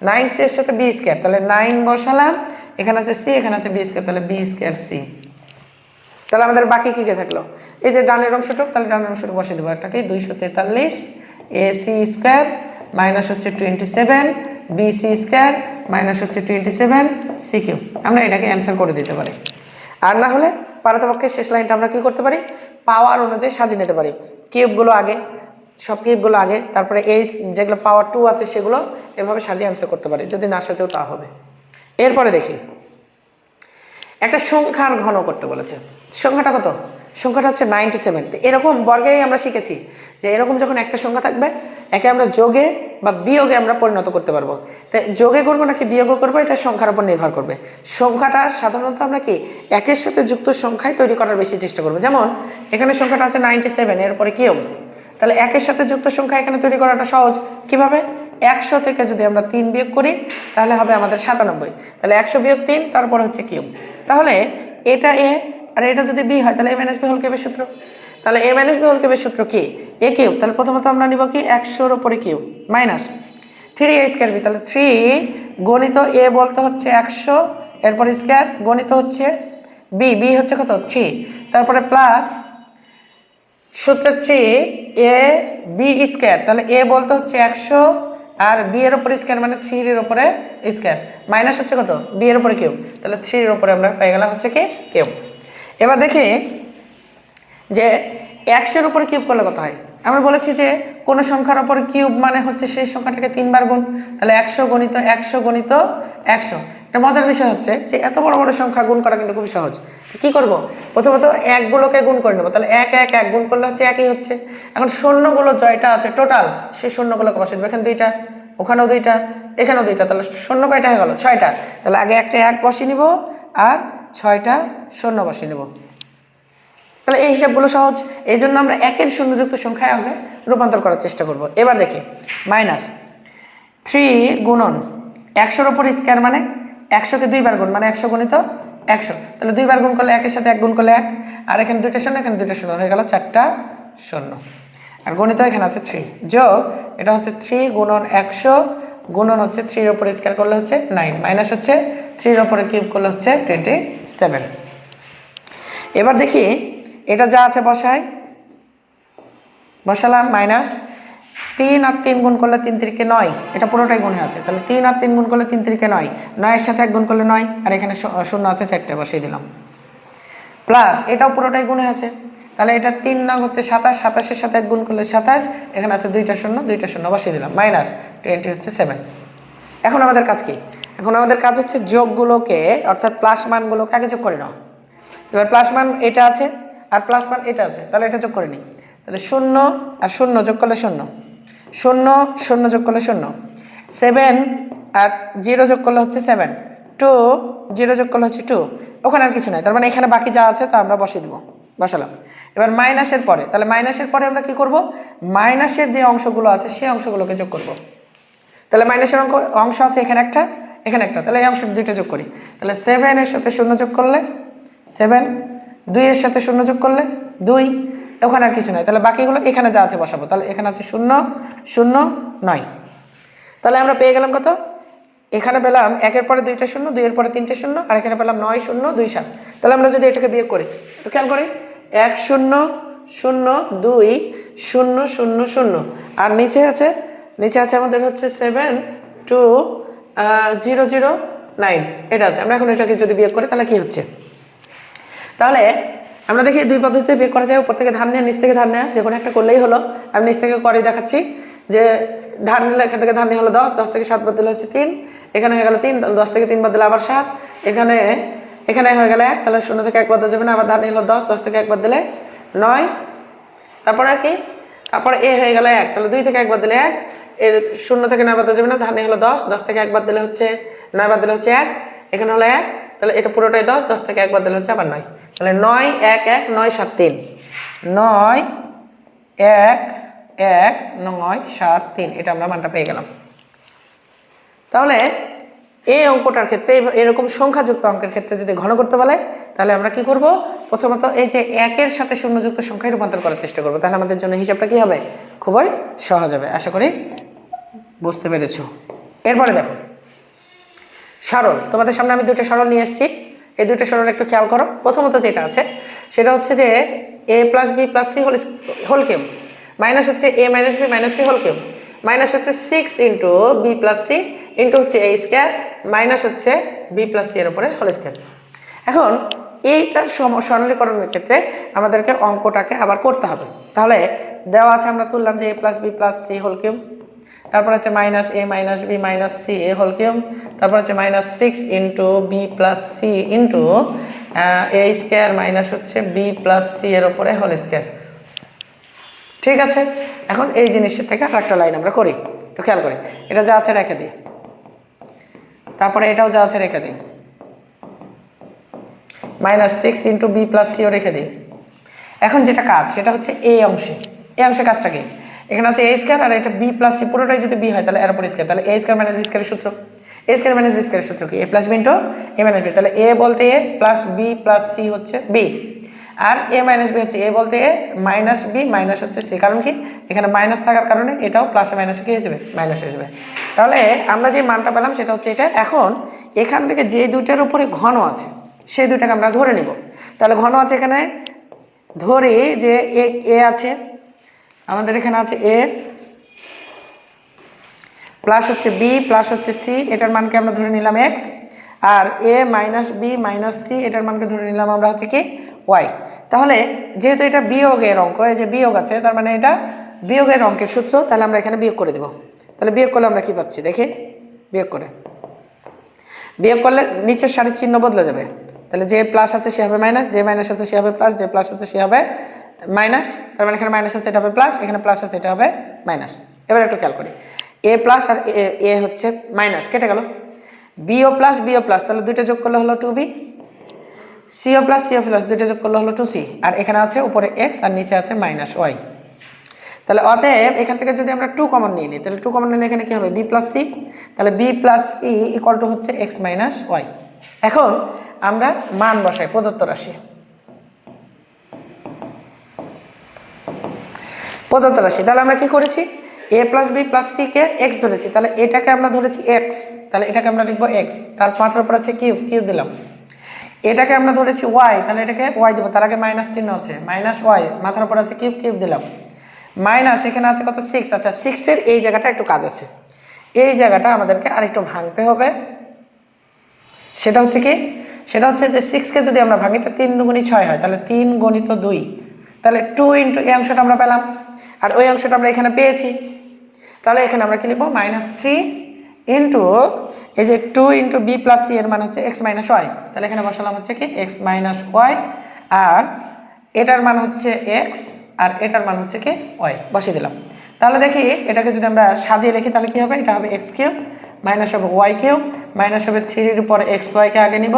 9c এর সাথে b², তাহলে 9 বসালাম, এখানে আছে c, এখানে আছে b², তাহলে b²c। তাহলে আমাদের বাকি কি কে থাকলো, এই যে ডানের অংশটুক, তাহলে ডানের অংশটুক বসিয়ে দেবো, একটা কি 243 ac² মাইনাস হচ্ছে 27 bc² মাইনাস হচ্ছে 27 c³। আমরা এটাকে অ্যান্সার করে দিতে পারি। আর না হলে পারতপক্ষে শেষ লাইনটা আমরা কি করতে পারি, পাওয়ার অনুযায়ী সাজিয়ে নিতে পারি, কিউবগুলো আগে, সব কিউবগুলো আগে, তারপরে এই যেগুলো পাওয়ার 2 আছে সেগুলো এভাবে সাজিয়ে অ্যান্সার করতে পারি, যদি না সাজেও তা হবে। এরপরে দেখি একটা সংখ্যার ঘন করতে বলেছে। সংখ্যাটা কত, সংখ্যাটা হচ্ছে 97। তো এরকম বর্গেই আমরা শিখেছি যে এরকম যখন একটা সংখ্যা থাকবে একে আমরা যোগে বা বিয়োগে আমরা পরিণত করতে পারবো। তাই যোগে করবো নাকি বিয়োগে করবো এটা সংখ্যার উপর নির্ভর করবে। সংখ্যাটা সাধারণত আমরা কি একের সাথে যুক্ত সংখ্যায় তৈরি করার বেশি চেষ্টা করবো। যেমন এখানে সংখ্যাটা আছে 97, এরপরে কিউব, তাহলে একের সাথে যুক্ত সংখ্যা এখানে তৈরি করাটা সহজ। কিভাবে, 100 থেকে যদি আমরা 3 বিয়োগ করি তাহলে হবে আমাদের 97, তাহলে 100 বিয়োগ 3, তারপরে হচ্ছে কিউব। তাহলে এটা এ আর এটা যদি বি হয় তাহলে a - b হোল কিউবের সূত্র। তাহলে a - b হোল কিউবের সূত্র কি, a কিউব, তাহলে প্রথমত আমরা নিব কি 100-র উপরে কিউব মাইনাস 3a²b, তাহলে 3 গণিত a বলতে হচ্ছে 100, এরপর স্কয়ার গণিত হচ্ছে b, b হচ্ছে কত 3, তারপরে প্লাস সূত্র 3ab², তাহলে a বলতে হচ্ছে 100 আর b এর উপরে স্কয়ার মানে 3 এর উপরে স্কয়ার মাইনাস হচ্ছে কত b এর উপরে কিউব, তাহলে 3 এর উপরে আমরা পেয়ে গেলাম হচ্ছে কি কিউব। এবার দেখি যে 100-এর উপরে কিউব করলে কত হয়। আমরা বলেছি যে কোন সংখ্যার উপর কিউব মানে হচ্ছে সেই সংখ্যাটাকে 3 বার গুণ, তাহলে 100 গণিত 100 গণিত 100। এটা মজার বিষয় হচ্ছে যে এত বড় বড় সংখ্যা গুণ করা কিন্তু খুবই সহজ। কি করব, প্রথমত একগুলোকে গুণ করে নেব, তাহলে 1 1 1 গুণ করলে হচ্ছে একই হচ্ছে। এখন শূন্যগুলো জয়টা আছে টোটাল সেই শূন্যগুলোকে বসিয়ে দেবো, এখানে 2টা, ওখানেও 2টা, এখানেও 2টা, তাহলে শূন্য কয়টা হয়ে গেল 6টা। তাহলে আগে একটা 1 বসিয়ে নিব আর 6টা শূন্য বসিয়ে নেব। তাহলে এই হিসাবগুলো সহজ, এই জন্য আমরা একের শূন্যযুক্ত সংখ্যায় আগে রূপান্তর করার চেষ্টা করব। এবার দেখি মাইনাস 3 গুণন 100-এর উপর স্কয়ার মানে 100-কে 2 বার গুণ মানে 100 গণিত 100, তাহলে 2 বার গুণ করলে 1-এর সাথে 1 গুণ করলে 1, আর এখানে 2টা শূন্য, এখানে 2টা শূন্য, হয়ে গেল 4টা শূন্য। আর গণিত এখানে আছে 3 যোগ এটা হচ্ছে 3 গুণন 100 গুণন হচ্ছে 3-এর উপরে স্কয়ার করলে হচ্ছে 9 মাইনাস হচ্ছে 3-এর উপরে কিউব করলে হচ্ছে 27। এবার দেখি এটা যা আছে বসালাম মাইনাস 3 আর 3 গুণ করলে 3 3 কে 9, এটা পুরোটাই গুণে আছে, তাহলে 3 আর 3 গুণ করলে 3 3 কে 9, 9-এর সাথে 1 গুণ করলে 9, আর এখানে শূন্য আছে 4টা বসিয়ে দিলাম, প্লাস এটাও পুরোটাই গুণে আছে, তাহলে এটা 3 নং হচ্ছে 27, 27-এর সাথে 1 গুণ করলে 27, এখানে আছে 2টা শূন্য, 2টা শূন্য বসিয়ে দিলাম মাইনাস 20 হচ্ছে 7। এখন আমাদের কাজ কি, এখন আমাদের কাজ হচ্ছে যোগগুলোকে অর্থাৎ প্লাস মানগুলোকে আগে যোগ করে নাও। এবার প্লাস মান এটা আছে আর প্লাস মান এটা আছে, তাহলে এটা যোগ করে নিই, তাহলে 0 আর 0 যোগ করলে 0, 0 0 যোগ করলে 0, 7 আর 0 যোগ করলে হচ্ছে 7, 2 0 যোগ করলে হচ্ছে 2, ওখানে আর কিছু নাই, তার মানে এখানে বাকি যা আছে তা আমরা বসিয়ে দেবো, বসালাম। এবার মাইনাসের পরে, তাহলে মাইনাসের পরে আমরা কি করব, মাইনাসের যে অংশগুলো আছে সেই অংশগুলোকে যোগ করব। তাহলে মাইনাসের অংশ আছে এখানে একটা, এখানে একটা, তাহলে এই অংশ দুইটা যোগ করি। তাহলে 7 এর সাথে 0 যোগ করলে 7, 2 এর সাথে 0 যোগ করলে 2, ওখানে আর কিছু নাই। তাহলে বাকিগুলো এখানে যা আছে বসাবো। তাহলে এখানে আছে 0, 0, 9। তাহলে আমরা পেয়ে গেলাম কত? এখানে পেলাম 1 এর পরে 2টা 0, 2 এর পরে 3টে 0, আর এখানে পেলাম 9, 0, 2, 7। তাহলে আমরা যদি এটাকে বিয়োগ করি, তো খেয়াল করি 1, 0, 0, 2, 0, 0, 0, আর নিচে আছে আমাদের হচ্ছে 7, 2, 0, 0, 9, এটা আছে। আমরা এখন এটাকে যদি বিয়োগ করি তাহলে কি হচ্ছে? তাহলে আমরা দেখি দুই পদ্ধতিতে বিয়োগ করা যায়, উপর থেকে ধার নেওয়া, নিচ থেকে ধার নেওয়া, যে কোনো একটা করলেই হলো। আমি নিচ থেকে করে দেখাচ্ছি যে ধার নিলে এখান থেকে ধার নিয়ে হলো 10, 10 থেকে 7 বাদ দিলে হচ্ছে 3, এখানে হয়ে গেল 3, 10 থেকে 3 বাদ দিলে আবার 7, এখানে হয়ে গেল 1, তাহলে 0 থেকে 1 বাদ যাবে না, আবার ধার নিয়ে হলো 10, 10 থেকে 1 বাদ দিলে 9, তারপরে আর কি, তারপরে এ হয়ে গেল 1, তাহলে 2 থেকে 1 বাদ দিলে 1, এর 0 থেকে 9 বাদ যাবে না, ধার নিয়ে হলো 10, 10 থেকে 1 বাদ দিলে হচ্ছে 9 বাদ দিলে হচ্ছে 1, এখানে হলো 1, তাহলে এটা পুরোটাই 10, 10 থেকে 1 বাদ দিলে হচ্ছে আবার 9, তাহলে 9, 1, 1, 9, 7, 3, 9, 1, 1, 9, 7, 3, এটা আমরা মানটা পেয়ে গেলাম। তাহলে এই অঙ্কটার ক্ষেত্রে এরকম সংখ্যাযুক্ত অঙ্কের ক্ষেত্রে যদি ঘন করতে বলে তাহলে আমরা কি করব? প্রথমত এই যে 1 এর সাথে 0 যুক্ত সংখ্যায় রূপান্তর করার চেষ্টা করব, তাহলে আমাদের জন্য হিসাবটা কি হবে? খুবই সহজ হবে। আশা করি বুঝতে পেরেছো। এরপরে দেখো সরল, তোমাদের সামনে আমি দুটো সরল নিয়ে এসেছি। এই দুটো সরল একটু খেয়াল করো। প্রথমত যেটা আছে সেটা হচ্ছে যে a plus B plus C whole cube minus হচ্ছে a minus B minus c whole cube minus হচ্ছে 6 into B plus C into হচ্ছে a স্কোয়ার মাইনাস হচ্ছে বি প্লাস সি এর উপরে হোল স্কোয়ার। এখন এইটার সরলীকরণের ক্ষেত্রে আমাদেরকে অঙ্কটাকে আবার করতে হবে। তাহলে দেওয়া আছে, আমরা তুললাম যে a plus B plus C whole cube, তারপর হচ্ছে minus A minus B minus C A whole cube, তারপর হচ্ছে minus 6 into B plus C into A square minus হচ্ছে বি প্লাস সি এর ওপরে হোল স্কোয়ার। ঠিক আছে, এখন এই জিনিসের থেকে আর একটা লাইন আমরা করি, একটু খেয়াল করি। এটা যা আছে রেখে দিই, তারপরে এটাও যা আছে রেখে দিই, মাইনাস 6 ইন্টু বি প্লাস সিও রেখে দিই। এখন যেটা কাজ সেটা হচ্ছে এই অংশে কাজটা কি? এখানে আছে এ স্কোয়ার আর এটা বি প্লাস সি, পুরোটাই যদি বি হয় তাহলে এর উপর স্কোয়ার, তাহলে এ স্কোয়ার মাইনাস বি স্কোয়ারের সূত্র, এ স্কোয়ার মাইনাস বি স্কোয়ারের সূত্র কি? এ plus B into A minus B. তাহলে এ বলতে এ প্লাস বি প্লাস সি হচ্ছে বি, আর এ মাইনাস বি হচ্ছে এ বলতে এ মাইনাস বি মাইনাস হচ্ছে সি। কারণ কি? এখানে মাইনাস থাকার কারণে এটাও প্লাসে মাইনাসে কি হয়ে যাবে? মাইনাস হয়ে যাবে। তাহলে আমরা যে মানটা পেলাম সেটা হচ্ছে এটা। এখন এখান থেকে যে দুইটার উপরে ঘন আছে সেই দুইটাকে আমরা ধরে নিব। তাহলে ঘন আছে এখানে, ধরি যে এ আছে, আমাদের এখানে আছে এ প্লাস হচ্ছে বি প্লাস হচ্ছে সি, এটার মানকে আমরা ধরে নিলাম এক্স, আর এ মাইনাস বি মাইনাস সি এটার মানকে ধরে নিলাম আমরা হচ্ছে কি ওয়াই। তাহলে যেহেতু এটা বিয়োগের অঙ্ক, এই যে বিয়োগ আছে তার মানে এটা বিয়োগের অঙ্কের সূত্র, তাহলে আমরা এখানে বিয়োগ করে দেব। তাহলে বিয়োগ করলে আমরা কি পাচ্ছি দেখি, বিয়োগ করলে নিচের সারির চিহ্ন বদলে যাবে। তাহলে যে প্লাস আছে সে হবে মাইনাস, যে মাইনাস আছে সে হবে প্লাস, যে প্লাস আছে সে হবে মাইনাস, তার মানে এখানে মাইনাস আছে এটা হবে প্লাস, এখানে প্লাস আছে এটা হবে মাইনাস। এবার একটু খেয়াল করি, এ প্লাস আর এ হচ্ছে মাইনাস, কেটে গেল, বিও প্লাস, তাহলে দুইটা যোগ করলে হলো 2b, সিও প্লাস দুইটা যোগ করলে হলো 2c, আর এখানে আছে উপরে এক্স আর নিচে আছে মাইনাস ওয়াই। তাহলে অতএব এখান থেকে যদি আমরা 2 কমন নিয়ে নিই, তাহলে 2 কমন নিলে এখানে কি হবে? বি প্লাস সি, তাহলে b plus C equal to হচ্ছে এক্স মাইনাস ওয়াই। এখন আমরা মান বসাই প্রদত্ত রাশি, তাহলে আমরা কি করেছি? এ plus B plus C K x ধরেছি, তাহলে এটাকে আমরা ধরেছি এক্স, তাহলে এটাকে আমরা লিখবো এক্স, তার মাথার উপর আছে কিউব দিলাম। এটাকে আমরা ধরেছি ওয়াই, তাহলে এটাকে ওয়াই দেবো, তার আগে মাইনাস চিহ্ন আছে, মাইনাস ওয়াই, মাথার উপর আছে কিউব দিলাম, মাইনাস এখানে আছে কত 6, আচ্ছা 6-এর এই জায়গাটা একটু কাজ আছে, এই জায়গাটা আমাদেরকে আরেকটু ভাঙতে হবে। সেটা হচ্ছে কি? সেটা হচ্ছে যে 6-কে যদি আমরা ভাঙি তো 3 দুগুণী 6 হয়, তাহলে 3 গণিত 2, তাহলে 2 ইন্টু এই অংশটা আমরা পেলাম, আর ওই অংশটা আমরা এখানে পেয়েছি। তাহলে এখানে আমরা কি লিখবো? -3 ইন্টু এই যে 2 ইন্টু বি প্লাস সি এর মান হচ্ছে এক্স মাইনাস ওয়াই, তাহলে এখানে বসালাম হচ্ছে কি এক্স মাইনাস ওয়াই, আর এটার মান হচ্ছে এক্স আর এটার মান হচ্ছে কি ওয়াই, বসিয়ে দিলাম। তাহলে দেখি এটাকে যদি আমরা সাজিয়ে লিখি তাহলে কি হবে? এটা হবে এক্স কিউব মাইনাস হবে ওয়াই কিউব মাইনাস হবে 3-এর উপর এক্স ওয়াইকে আগে নিব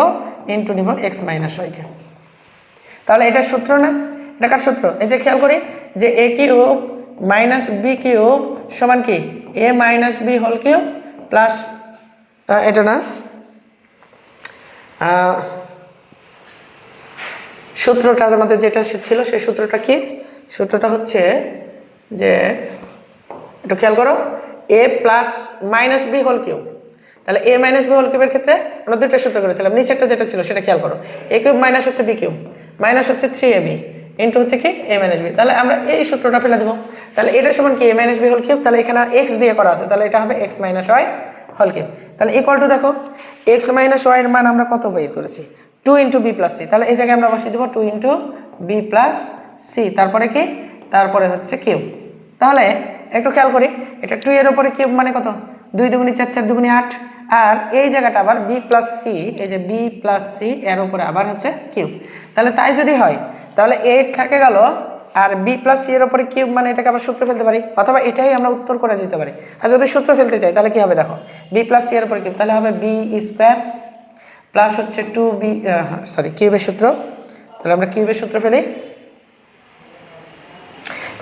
ইন্টু নিব এক্স মাইনাস ওয়াইকে। তাহলে এটার সূত্র না, এটা কার সূত্র? এই যে খেয়াল করি যে A cube minus B cube সমান কি A minus B whole cube plus এটা না সূত্রটা আমাদের যেটা ছিল সেই সূত্রটা কি? সূত্রটা হচ্ছে যে একটু খেয়াল করো, a plus minus B whole cube. তাহলে a মাইনাস বি হোল কিউবের ক্ষেত্রে আমরা দুটো সূত্র করেছিলাম, নিচেরটা যেটা ছিল সেটা খেয়াল করো, a কিউব মাইনাস হচ্ছে বি কিউব মাইনাস হচ্ছে 3ab ইন্টু হচ্ছে কি a মাইনাস বি। তাহলে আমরা এই সূত্রটা ফেলে দেবো। তাহলে এটা সমান কি a minus B whole cube, তাহলে এখানে x দিয়ে করা আছে, তাহলে এটা হবে x minus y whole cube. তাহলে ইকুয়াল টু দেখো x মাইনাস y এর মান আমরা কত বের করেছি, 2 ইন্টু বি প্লাস সি। তাহলে এই জায়গায় আমরা বসিয়ে দেবো 2 ইন্টু বি প্লাস সি, তারপরে কি, তারপরে হচ্ছে কিউব। তাহলে একটু খেয়াল করি, এটা 2 এর উপরে কিউব মানে কত, 2 দুগুণি 4, 4 দুগুণি 8, আর এই জায়গাটা আবার বি প্লাস সি, এই যে বি প্লাস সি এর উপরে আবার হচ্ছে কিউব। তাহলে তাই যদি হয় তাহলে 8 থাকে গেল, আর বি প্লাস সি এর উপরে কিউব মানে এটাকে আবার সূত্র ফেলতে পারি, অথবা এটাই আমরা উত্তর করে দিতে পারি। আর যদি সূত্র ফেলতে চাই তাহলে কি হবে দেখো, বি প্লাস সি এর উপরে কিউব, তাহলে হবে বি স্কোয়ার প্লাস হচ্ছে 2b, সরি কিউবের সূত্র। তাহলে আমরা কিউবের সূত্র ফেলি,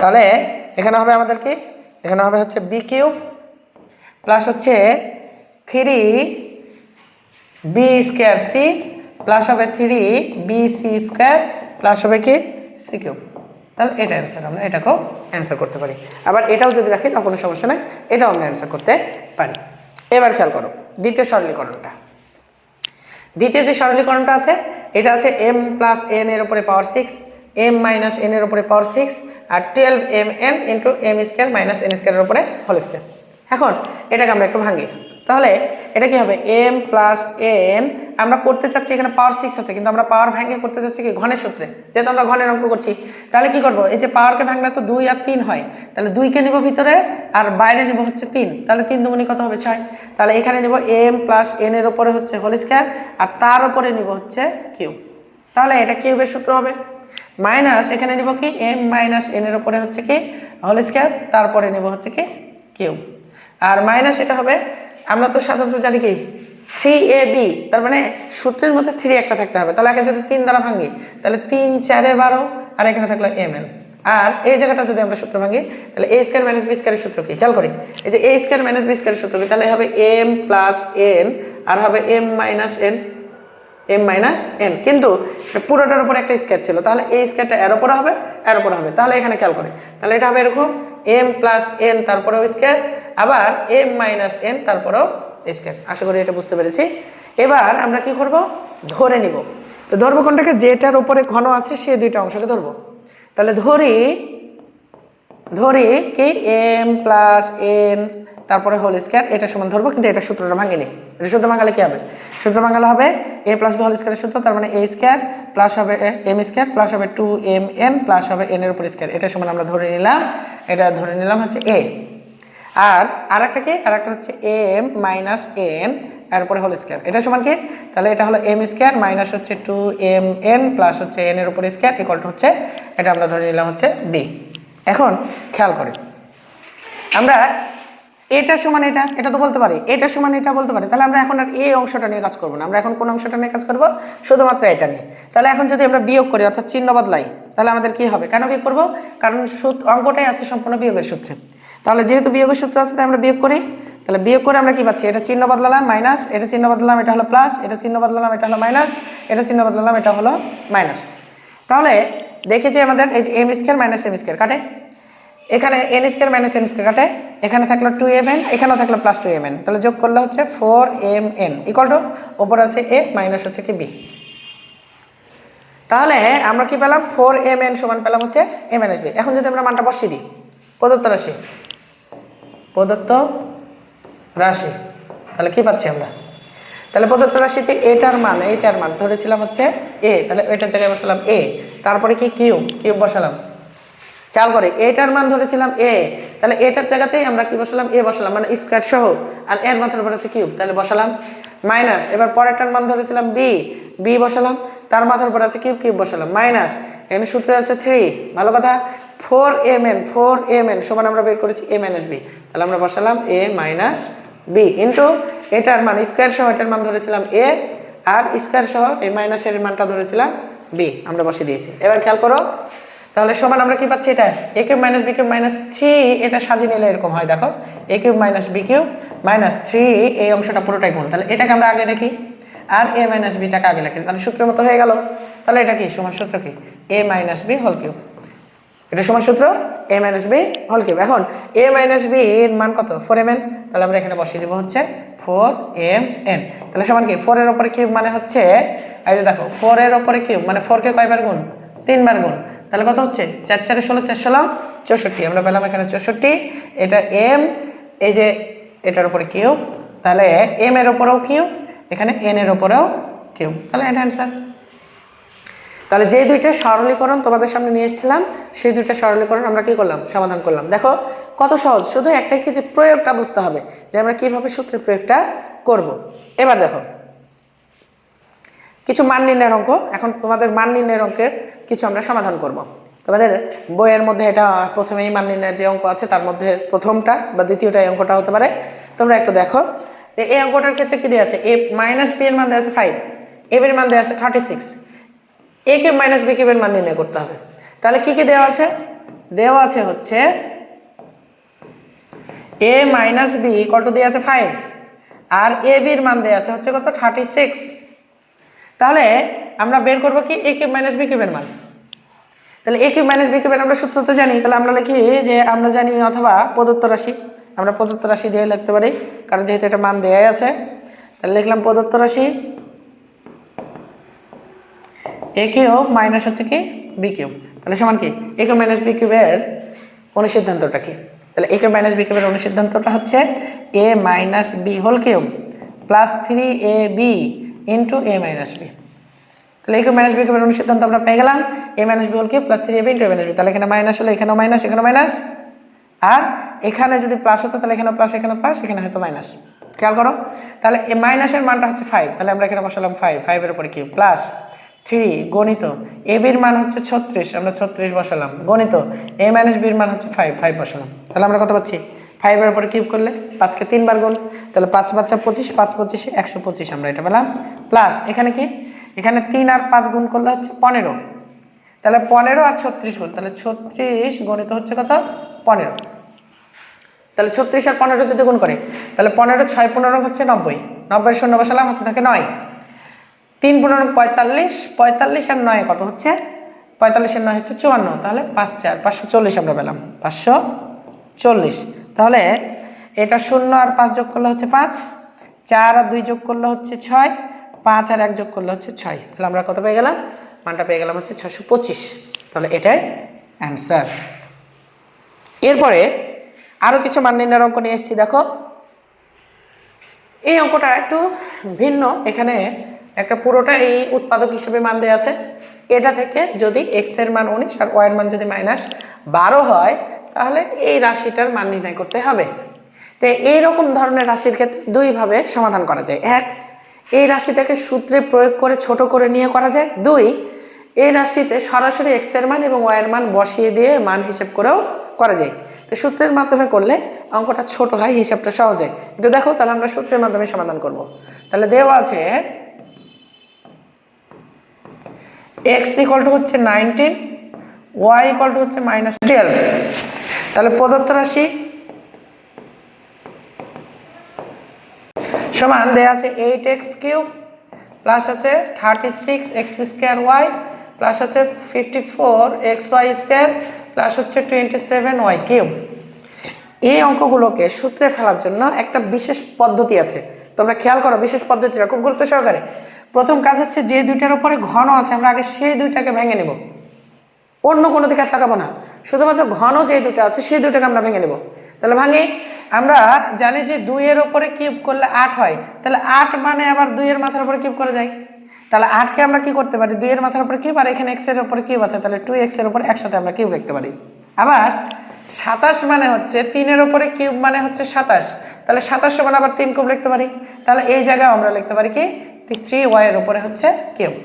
তাহলে এখানে হবে আমাদের কি, এখানে হবে হচ্ছে বি কিউব প্লাস হচ্ছে 3b স্কোয়ার সি প্লাস হবে 3bc স্কোয়ার প্লাস হবে কি সি কিউব। তাহলে এটা অ্যান্সার, আমরা এটাকেও অ্যান্সার করতে পারি। আবার এটাও যদি রাখি তাও কোনো সমস্যা নেই, এটাও আমরা অ্যান্সার করতে পারি। এবার খেয়াল করো দ্বিতীয় সরলীকরণটা। দ্বিতীয় যে সরলীকরণটা আছে এটা আছে m প্লাস n এর উপরে পাওয়ার 6, m মাইনাস n এর উপরে পাওয়ার 6, আর 12mn into m square minus n স্কোয়ারের উপরে হোল স্কোয়ার। এখন এটাকে আমরা একটু ভাঙি, তাহলে এটা কি হবে m প্লাস n, আমরা করতে চাচ্ছি এখানে পাওয়ার 6 আছে, কিন্তু আমরা পাওয়ার ভাঙে করতে চাচ্ছি কি ঘনের সূত্রে, যেহেতু আমরা ঘনের অঙ্ক করছি। তাহলে কি করব, এই যে পাওয়ারকে ভাঙলে তো 2 আর 3 হয়, তাহলে 2কে নিব ভিতরে আর বাইরে নিব হচ্ছে 3, তাহলে 3 দুগুণি কত হবে 6। তাহলে এখানে নিব m প্লাস n এর উপরে হচ্ছে হোল স্কোয়ার, আর তার উপরে নিব হচ্ছে কিউব। তাহলে এটা কিউবের সূত্র হবে, মাইনাস এখানে নিব কি m মাইনাস n এর উপরে হচ্ছে কি হোল স্কোয়ার, তারপরে নিব হচ্ছে কি কিউব। আর মাইনাস এটা হবে, আমরা তো সাধারণত জানি কি 3ab, তার মানে সূত্রের মধ্যে 3 একটা থাকতে হবে। তাহলে আগে যদি 3 দ্বারা ভাঙি তাহলে 3 4 12, আর এখানে থাকলো mn। আর এই জায়গাটা যদি আমরা সূত্র ভাঙি তাহলে a স্কয়ার মাইনাস b স্কয়ারের সূত্র কি খেয়াল করি, এই যে a স্কয়ার মাইনাস b স্কয়ারের সূত্র কি, তাহলে হবে m প্লাস n আর হবে m মাইনাস n, কিন্তু পুরোটার উপর একটা স্কয়ার ছিল, তাহলে এই স্কয়ারটা এর উপরে হবে, এর উপরে হবে। তাহলে এখানে খেয়াল করি, তাহলে এটা হবে এরকম m প্লাস n তারপরেও স্কয়ার, আবার m মাইনাস n তারপরেও স্কয়ার। আশা করি এটা বুঝতে পেরেছি। এবার আমরা কি করব, ধরে নিব। তো ধরবো কোনটাকে, যেটার উপরে ঘন আছে সেই দুইটা অংশকে ধরবো। তাহলে ধরি কি m প্লাস n তারপরে হোল স্কয়ার, এটা সমান ধরবো, কিন্তু এটা সূত্রটা ভাঙিনি। এটা সূত্র ভাঙালে কি হবে, সূত্র ভাঙালে হবে a প্লাস b হোল স্কয়ারের সূত্র, তার মানে a স্কয়ার প্লাস হবে m স্কয়ার প্লাস হবে 2mn প্লাস হবে n এর উপর স্কয়ার। এটা সমান আমরা ধরে নিলাম, এটা ধরে নিলাম হচ্ছে a। আর আরেকটা কি, আরেকটা হচ্ছে m মাইনাস n এর উপরে হোল স্কয়ার, এটা সমান কি, তাহলে এটা হলো m স্কয়ার মাইনাস হচ্ছে 2mn প্লাস হচ্ছে n এর উপর স্কয়ার ইকুয়াল টু হচ্ছে, এটা আমরা ধরে নিলাম হচ্ছে b। এখন খেয়াল করি, আমরা এটা সমান এটা তো বলতে পারি, এটা সমান এটা বলতে পারি। তাহলে আমরা এখন আর এই অংশটা নিয়ে কাজ করব না, আমরা এখন কোন অংশটা নিয়ে কাজ করব, শুধুমাত্র এটা নিয়ে। তাহলে এখন যদি আমরা বিয়োগ করি অর্থাৎ চিহ্ন বদলাই, তাহলে আমাদের কি হবে, কেন বিয়োগ করব, কারণ অঙ্কটাই আছে সম্পূর্ণ বিয়োগের সূত্রে। তাহলে যেহেতু বিয়োগের সূত্র আছে তাই আমরা বিয়োগ করি। তাহলে বিয়োগ করে আমরা কি পাচ্ছি, এটা চিহ্ন বদলালাম মাইনাস, এটা চিহ্ন বদলালাম এটা হলো প্লাস, এটা চিহ্ন বদলালাম এটা হলো মাইনাস, এটা চিহ্ন বদলালাম এটা হলো মাইনাস। তাহলে দেখেছি আমাদের এই যে m square minus m square কাটে, এখানে n square minus n square কাটে, এখানে থাকলো 2mn, এখানেও থাকলো প্লাস 2mn, তাহলে যোগ করলে হচ্ছে 4mn ইকুয়াল টু ওপর আছে a মাইনাস হচ্ছে কি b। তাহলে আমরা কি পেলাম, 4mn সমান পেলাম হচ্ছে a মাইনাস b। এখন যদি আমরা মানটা বসিয়ে দিই, প্রদত্ত রাশি, তাহলে কি পাচ্ছি আমরা, তাহলে প্রদত্ত রাশিতে এইটার মান ধরেছিলাম হচ্ছে a, তাহলে এটার জায়গায় বসালাম a, তারপরে কি কিউব বসালাম। খেয়াল করে এইটার মান ধরেছিলাম a, তাহলে এটার জায়গাতেই আমরা কি বসালাম, a বসালাম, মানে স্কয়ার সহ, আর এর মাথার উপর আছে কিউব, তাহলে বসালাম মাইনাস। এবার পরেরটার মান ধরেছিলাম b বসালাম, তার মাথার উপর আছে কিউব বসালাম মাইনাস, এখানে সূত্রে আছে 3, ভালো কথা, 4mn সমান আমরা বের করেছি a মাইনাস b, তাহলে আমরা বসালাম a মাইনাস b ইন্টু এটার মান স্কয়ার সহ, এটার মান ধরেছিলাম a, আর স্কয়ার সহ এই মাইনাসের মানটা ধরেছিলাম b, আমরা বসিয়ে দিয়েছি। এবার খেয়াল করো, তাহলে সমান আমরা কি পাচ্ছি, এটা a cube minus b cube minus 3, এটা সাজিয়ে নিলে এরকম হয়, দেখো a cube minus b cube minus 3, এই অংশটা পুরোটাই গুণ। তাহলে এটাকে আমরা আগে লিখি আর a মাইনাস bটাকে আগে লিখি, তাহলে সূত্রের মতো হয়ে গেল। তাহলে এটা কি সমান সূত্র কি a minus b whole cube, এটা সমান সূত্র a minus b whole cube. এখন a মাইনাস b এর মান কত, 4mn, তাহলে আমরা এখানে বসিয়ে দেবো হচ্ছে 4mn। তাহলে সমান কি 4 এর উপরে কিউব মানে হচ্ছে, এই যে দেখো 4 এর উপরে কিউব মানে 4 কে কয়বার গুণ, 3 বার গুণ, তাহলে কত হচ্ছে 4 4 16, 4 16 64, আমরা পেলাম এখানে 64। এটা m, এই যে এটার উপরে কিউব, তাহলে m এর উপরেও কিউব, এখানে n এর উপরেও কিউব, তাহলে এটা অ্যান্সার। তাহলে যে দুইটা সরলীকরণ তোমাদের সামনে নিয়ে এসেছিলাম, সেই দুইটা সরলীকরণ আমরা কি করলাম, সমাধান করলাম। দেখো কত সহজ, শুধু একটাই কি যে প্রয়োগটা বুঝতে হবে যে আমরা কিভাবে সূত্রের প্রয়োগটা করব। এবার দেখো কিছু মান নির্ণয়ের অঙ্ক, এখন তোমাদের মান নির্ণয়ের অঙ্কের কিছু আমরা সমাধান করব। তোমাদের বইয়ের মধ্যে এটা প্রথমেই মান নির্ণয়ের যে অঙ্ক আছে তার মধ্যে প্রথমটা বা দ্বিতীয়টা এই অঙ্কটা হতে পারে। তোমরা একটু দেখো এই অঙ্কটার ক্ষেত্রে কি দেওয়া আছে, a মাইনাস b এর মান দেওয়া আছে 5, a এর মান দেওয়া আছে 36, a কিউব মাইনাস b কিউবের মান নির্ণয় করতে হবে। তাহলে কি কি দেওয়া আছে, দেওয়া আছে হচ্ছে a minus b equal to দেওয়া আছে 5 আর a b এর মান দেওয়া আছে হচ্ছে কত 36। তাহলে আমরা বের করব কি a কিউব মাইনাস b কিউবের মান। তাহলে a কিউব মাইনাস b কিউবের আমরা সূত্র তো জানি, তাহলে আমরা লিখি যে আমরা জানি অথবা প্রদত্ত রাশি, আমরা প্রদত্ত রাশি দিয়ে লিখতে পারি কারণ যেহেতু এটা মান দেয়াই আছে। তাহলে লিখলাম প্রদত্ত রাশি a কিউব মাইনাস হচ্ছে কি b কিউব, তাহলে সমান কি a কিউব মাইনাস b কিউবের অনুসিদ্ধান্তটা কি, তাহলে a কিউব মাইনাস b কিউবের অনুসিদ্ধান্তটা হচ্ছে a minus b whole cube plus 3ab into a minus b। তাহলে a কিউব মাইনাস b কিউবের অনুসিদ্ধান্ত আমরা পেয়ে গেলাম a minus b whole cube plus 3ab into a minus b। তাহলে এখানে মাইনাস হলে এখানেও মাইনাস, এখানেও মাইনাস, আর এখানে যদি প্লাস হতো তাহলে এখানে প্লাস, এখানে প্লাস, এখানে হয়তো মাইনাস। খেয়াল করো, তাহলে এই মাইনাসের মানটা হচ্ছে 5, তাহলে আমরা এখানে বসালাম 5, 5 এর উপরে কিউব প্লাস 3 গণিত a bর মান হচ্ছে 36, আমরা 36 বসালাম, গণিত a মাইনাস b এর মান হচ্ছে 5, 5 বসালাম। তাহলে আমরা কত পাচ্ছি, 5 এর উপরে কিউব করলে 5 কে 3 বার গুণ, তাহলে 5 5 25, 5 25 125, আমরা এটা পেলাম। প্লাস এখানে কি, এখানে 3 আর 5 গুণ করলে হচ্ছে 15, তাহলে 15 আর 36 গুণ, তাহলে 36 গণিত হচ্ছে কত 15। তাহলে 36 আর 15 যদি গুণ করে তাহলে 15 6 15 হচ্ছে 90, 90 শূন্য বসালাম হাতে থাকে 9, 3 15 45, 45 আর 9 কত হচ্ছে, 45 আর 9 হচ্ছে 54, তাহলে 5 4 540 আমরা পেলাম 540। তাহলে এটা 0 আর 5 যোগ করলে হচ্ছে 5, 4 আর 2 যোগ করলে হচ্ছে 6, 5 আর 1 যোগ করলে হচ্ছে 6, তাহলে আমরা কত পেয়ে গেলাম, মানটা পেয়ে গেলাম হচ্ছে 625। তাহলে এটাই অ্যান্সার। এরপরে আরও কিছু মান নির্ণয়ের অঙ্ক নিয়ে এসেছি। দেখো এই অঙ্কটা একটু ভিন্ন, এখানে একটা পুরোটা এই উৎপাদক হিসেবে মান দেওয়া আছে, এটা থেকে যদি x এর মান 19 আর y এর মান যদি -12 হয় তাহলে এই রাশিটার মান নির্ণয় করতে হবে। তো এইরকম ধরনের রাশির ক্ষেত্রে দুইভাবে সমাধান করা যায়। এক, এই রাশিটাকে সূত্রে প্রয়োগ করে ছোট করে নিয়ে করা যায়। দুই, এই রাশিতে সরাসরি x এর মান এবং y এর মান বসিয়ে দিয়ে মান হিসেব করেও করা যায়। তো সূত্রের মাধ্যমে করলে অঙ্কটা ছোট হয়, হিসাবটা সহজ হয়। একটু দেখো, তাহলে আমরা সূত্রের মাধ্যমে সমাধান করব। তাহলে দেওয়া আছে x ইকুয়াল টু হচ্ছে 19, y ইকুয়াল টু হচ্ছে -12। তাহলে প্রদত্ত রাশি সমান দেওয়া আছে 8x কিউব প্লাস আছে 36x স্কোয়ার y প্লাস আছে 54xy স্কোয়ার প্লাস হচ্ছে 27y কিউব। এই অঙ্কগুলোকে সূত্রে ফেলার জন্য একটা বিশেষ পদ্ধতি আছে, তোমরা খেয়াল করো বিশেষ পদ্ধতিটা খুব গুরুত্ব সহকারে। প্রথম কাজ হচ্ছে যে দুইটার উপরে ঘন আছে আমরা আগে সেই দুইটাকে ভেঙে নেব, অন্য কোনো দিকে তাকাবো না, শুধুমাত্র ঘন যে দুটো আছে সেই দুইটাকে আমরা ভেঙে নেব। তাহলে ভাঙি, আমরা জানি যে 2 এর উপরে কিউব করলে 8 হয়, তাহলে 8 মানে আবার 2 এর মাথার উপরে কিউব করা যায়। তাহলে 8কে আমরা কি করতে পারি, 2 এর মাথার উপরে কিউব, আর এখানে x এর উপরে কিউব আছে, তাহলে 2x এর উপরে একসাথে আমরা কিউব লিখতে পারি। আবার 27 মানে হচ্ছে 3 এর উপরে কিউব মানে হচ্ছে 27, তাহলে 27 সমান আবার 3 কিউব লিখতে পারি। তাহলে এই জায়গায় আমরা লিখতে পারি কি 3y এর উপরে হচ্ছে কিউব।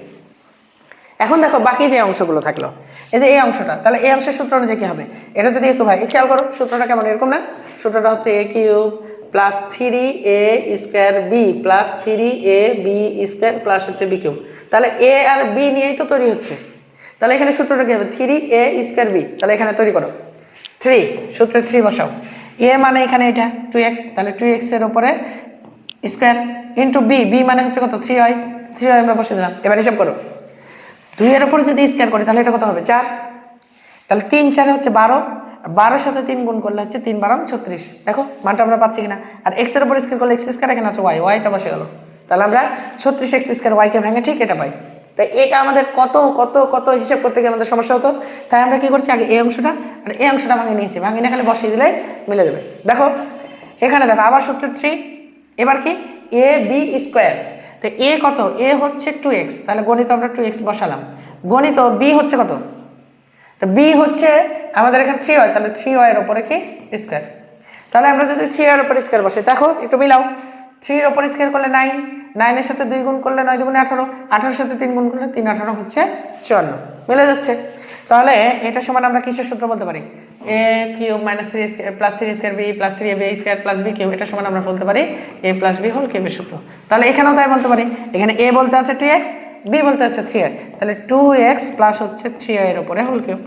এখন দেখো বাকি যে অংশগুলো থাকলো, এই যে এই অংশটা, তাহলে এই অংশের সূত্র অনুযায়ী কি হবে, এটা যদি একটু ভাই খেয়াল করো সূত্রটা কেমন, এরকম না? সূত্রটা হচ্ছে a cube plus 3a square b plus 3ab square plus হচ্ছে b কিউব। তাহলে a আর b নিয়েই তো তৈরি হচ্ছে, তাহলে এখানে সূত্রটা কি হবে 3a স্কোয়ার বি, তাহলে এখানে তৈরি করো 3, সূত্রে 3 বসাও। এ মানে এখানে এটা 2x, তাহলে 2x এর উপরে স্কোয়ার ইন্টু বি, বি মানে হচ্ছে কত 3y, 3y আমরা বসে দিলাম। এবার হিসাব করো 2 এর উপরে যদি স্কোয়ার করি তাহলে এটা কত হবে 4, তাহলে 3 4 হচ্ছে 12, 12 সাথে 3 গুণ করলে হচ্ছে 3 12 36। দেখো মানটা আমরা পাচ্ছি কিনা। আর x এর উপর স্কোয়ার করলে x স্কোয়ার, এখানে আছে y, yটা বসে গেল, তাহলে আমরা 36x স্কোয়ার y কে ভেঙে ঠিক এটা পাই। তাই এটা আমাদের কত কত কত হিসাব করতে গিয়ে আমাদের সমস্যা হতো, তাই আমরা কি করছি আগে এই অংশটা আর এই অংশটা ভাঙিয়ে নিয়েছি, ভাঙিয়ে খালি বসিয়ে দিলে মিলে যাবে। দেখো এখানে দেখো আবার সূত্র 3, এবার কি এ বি স্কোয়ার, তো এ কত, এ হচ্ছে 2x, তাহলে গণিত আমরা 2x বসালাম, গণিত বি হচ্ছে কত, তো বি হচ্ছে আমাদের এখানে 3y, তাহলে 3y এর উপরে কি স্কোয়ার, তাহলে আমরা যদি 3y এর উপরে স্কোয়ার বসে, দেখো একটু মিলাও, 3 এর উপরে স্কোয়ার করলে 9, 9 এর সাথে 2 গুণ করলে 9 2 18, 18 এর সাথে 3 গুণ করলে 3 18 হচ্ছে 54, মিলে যাচ্ছে। তাহলে এটা সমান আমরা কিসের সূত্র বলতে পারি, a cube minus 3 square plus 3 square B plus 3ab square plus B cube, এটা সমান আমরা বলতে পারি a প্লাস বি হোল কিউবের সূত্র। তাহলে এখানেও তাই বলতে পারি, এখানে a বলতে আছে 2x, b বলতে আছে 3y, তাহলে 2x প্লাস হচ্ছে 3y এর উপরে হোল কিউব,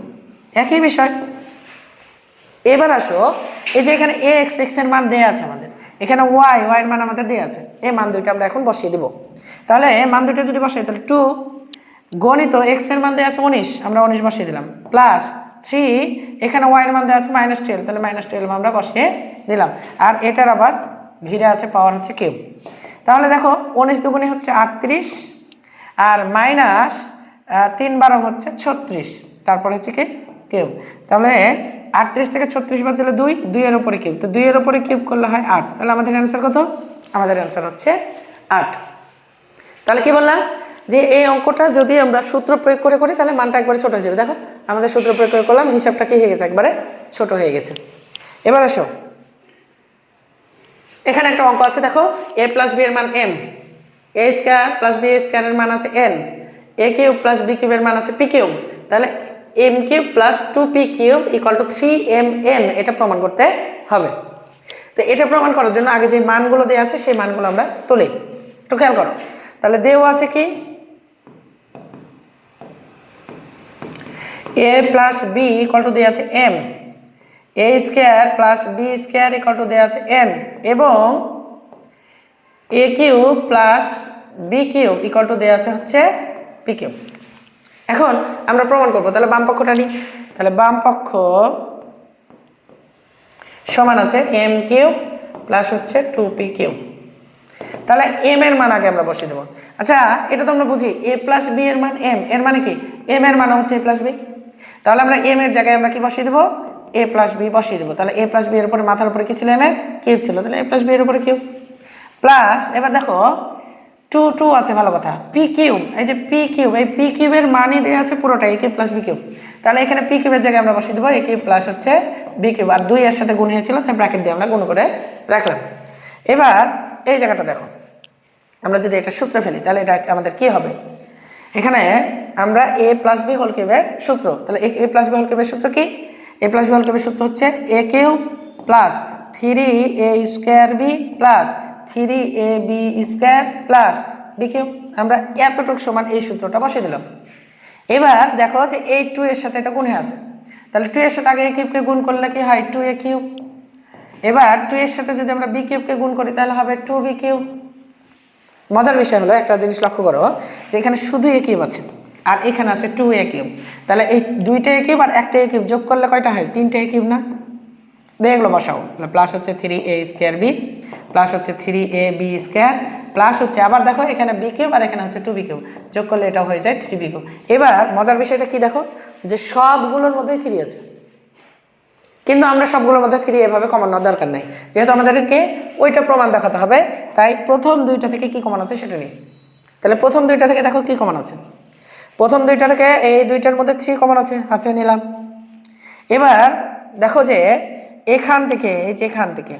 একই বিষয়। এবার আসো এই যে এখানে x, x এর মান দেয়া আছে আমাদের, এখানে y, y এর মান আমাদের দেয়া আছে, এই মান দুইটা আমরা এখন বসিয়ে দিব। তাহলে মান দুইটা যদি বসাই তাহলে 2 গণিত x এর মান দেয়া আছে 19, আমরা 19 বসিয়ে দিলাম, প্লাস 3 এখানে y এর মান দেয়া আছে -12, তাহলে -12 আমরা বসিয়ে দিলাম, আর এটার আবার ঘিরে আছে পাওয়ার হচ্ছে কিউব। তাহলে দেখো 19 দুগুণে হচ্ছে 38 আর মাইনাস 3 12 হচ্ছে 36, তারপরে হচ্ছে কি কিউব, তাহলে 38 থেকে 36 বাদ দিলে 2, 2 এর উপরে কিউব, তো 2 এর উপরে কিউব করলে হয় 8, তাহলে আমাদের অ্যান্সার কত, আমাদের অ্যান্সার হচ্ছে 8। তাহলে কি বললাম যে এই অঙ্কটা যদি আমরা সূত্র প্রয়োগ করে করি তাহলে মানটা একবারে ছোট হয়ে যাবে। দেখো আমাদের সূত্র প্রয়োগ করে করলাম, হিসাবটা কি হয়ে গেছে, একবারে ছোট হয়ে গেছে। এবার আসো এখানে একটা অঙ্ক আছে, দেখো a প্লাস বি এর মান m, a square plus b square এর মান আছে n, a cube plus B cube এর মান আছে p কিউব, তাহলে m cube plus 2p cube equal to 3mn, এটা প্রমাণ করতে হবে। তো এটা প্রমাণ করার জন্য আগে যে মানগুলো দেওয়া আছে সেই মানগুলো আমরা তুলি, একটু খেয়াল করো। তাহলে দেওয়া আছে কি a plus b equal to দেওয়া আছে m, a square plus b square equal to দেওয়া আছে n, এবং a cube plus B cube equal to দেওয়া আছে হচ্ছে p কিউব। এখন আমরা প্রমাণ করব, তাহলে বাম পক্ষটা নিই, তাহলে বাম পক্ষ সমান আছে m কিউব প্লাস হচ্ছে 2p কিউব, তাহলে m এর মান আগে আমরা বসিয়ে দেবো। আচ্ছা এটা তো আমরা বুঝি a প্লাস বি এর মান m, এর মানে কি m এর মান হচ্ছে a প্লাস বি, তাহলে আমরা m এর জায়গায় আমরা কি বসিয়ে দেবো, a প্লাস বি বসিয়ে দেবো। তাহলে a প্লাস বি এর উপরে মাথার উপরে কি ছিল, m এর কিউব ছিল, তাহলে a প্লাস বি এর উপরে কিউব, প্লাস এবার দেখো 2 2 আছে, ভালো কথা, p কিউব, এই যে p কিউব, এই p কিউবের মানই দেওয়া আছে পুরোটা a cube plus b cube, তাহলে এখানে p কিউবের জায়গায় আমরা বসিয়ে দেবো a কিউব প্লাস হচ্ছে b কিউব, আর 2 এর সাথে গুণ হয়েছিল তাই ব্র্যাকেট দিয়ে আমরা গুণ করে রাখলাম। এবার এই জায়গাটা দেখো, আমরা যদি একটা সূত্র ফেলি তাহলে এটা আমাদের কি হবে, এখানে আমরা a প্লাস বি হোল কিউবের সূত্র, তাহলে a প্লাস বি হোল কিউবের সূত্র কি, a প্লাস বি হোল কিউবের সূত্র হচ্ছে a cube plus 3a square B plus 3ab square plus B cube, আমরা এতটুকু সমান এই সূত্রটা বসিয়ে দিলাম। এবার দেখো যে এই 2 এর সাথে এটা গুণে আছে, তাহলে 2 এর সাথে আগে a কিউবকে গুণ করলে কি হয় 2a কিউব, এবার 2 এর সাথে যদি আমরা বি কিউবকে গুণ করি তাহলে হবে 2b কিউব। মজার বিষয় হলো একটা জিনিস লক্ষ্য করো যে এখানে শুধু a কিউব আছে আর এখানে আছে 2a কিউব, তাহলে এই দুইটা a কিউব আর একটা a কিউব যোগ করলে কয়টা হয়, 3টা a কিউব না, দেখলো বসাও, প্লাস হচ্ছে 3a স্কোয়ার বি প্লাস হচ্ছে 3ab স্কোয়ার প্লাস হচ্ছে আবার দেখো এখানে বি কিউব আর এখানে হচ্ছে 2b কিউব, যোগ করলে এটা হয়ে যায় 3b কিউব। এবার মজার বিষয়টা কি দেখো যে সবগুলোর মধ্যেই 3 আছে, কিন্তু আমরা সবগুলোর মধ্যে 3 এভাবে কমানোর দরকার নাই, যেহেতু আমাদেরকে ওইটা প্রমাণ দেখাতে হবে, তাই প্রথম দুইটা থেকে কি কমান আছে সেটা নিই। তাহলে প্রথম দুইটা থেকে দেখো কি কমান আছে, প্রথম দুইটা থেকে এই দুইটার মধ্যে 3 কমন আছে, আছে নিলাম। এবার দেখো যে এখান থেকে এই যে এখান থেকে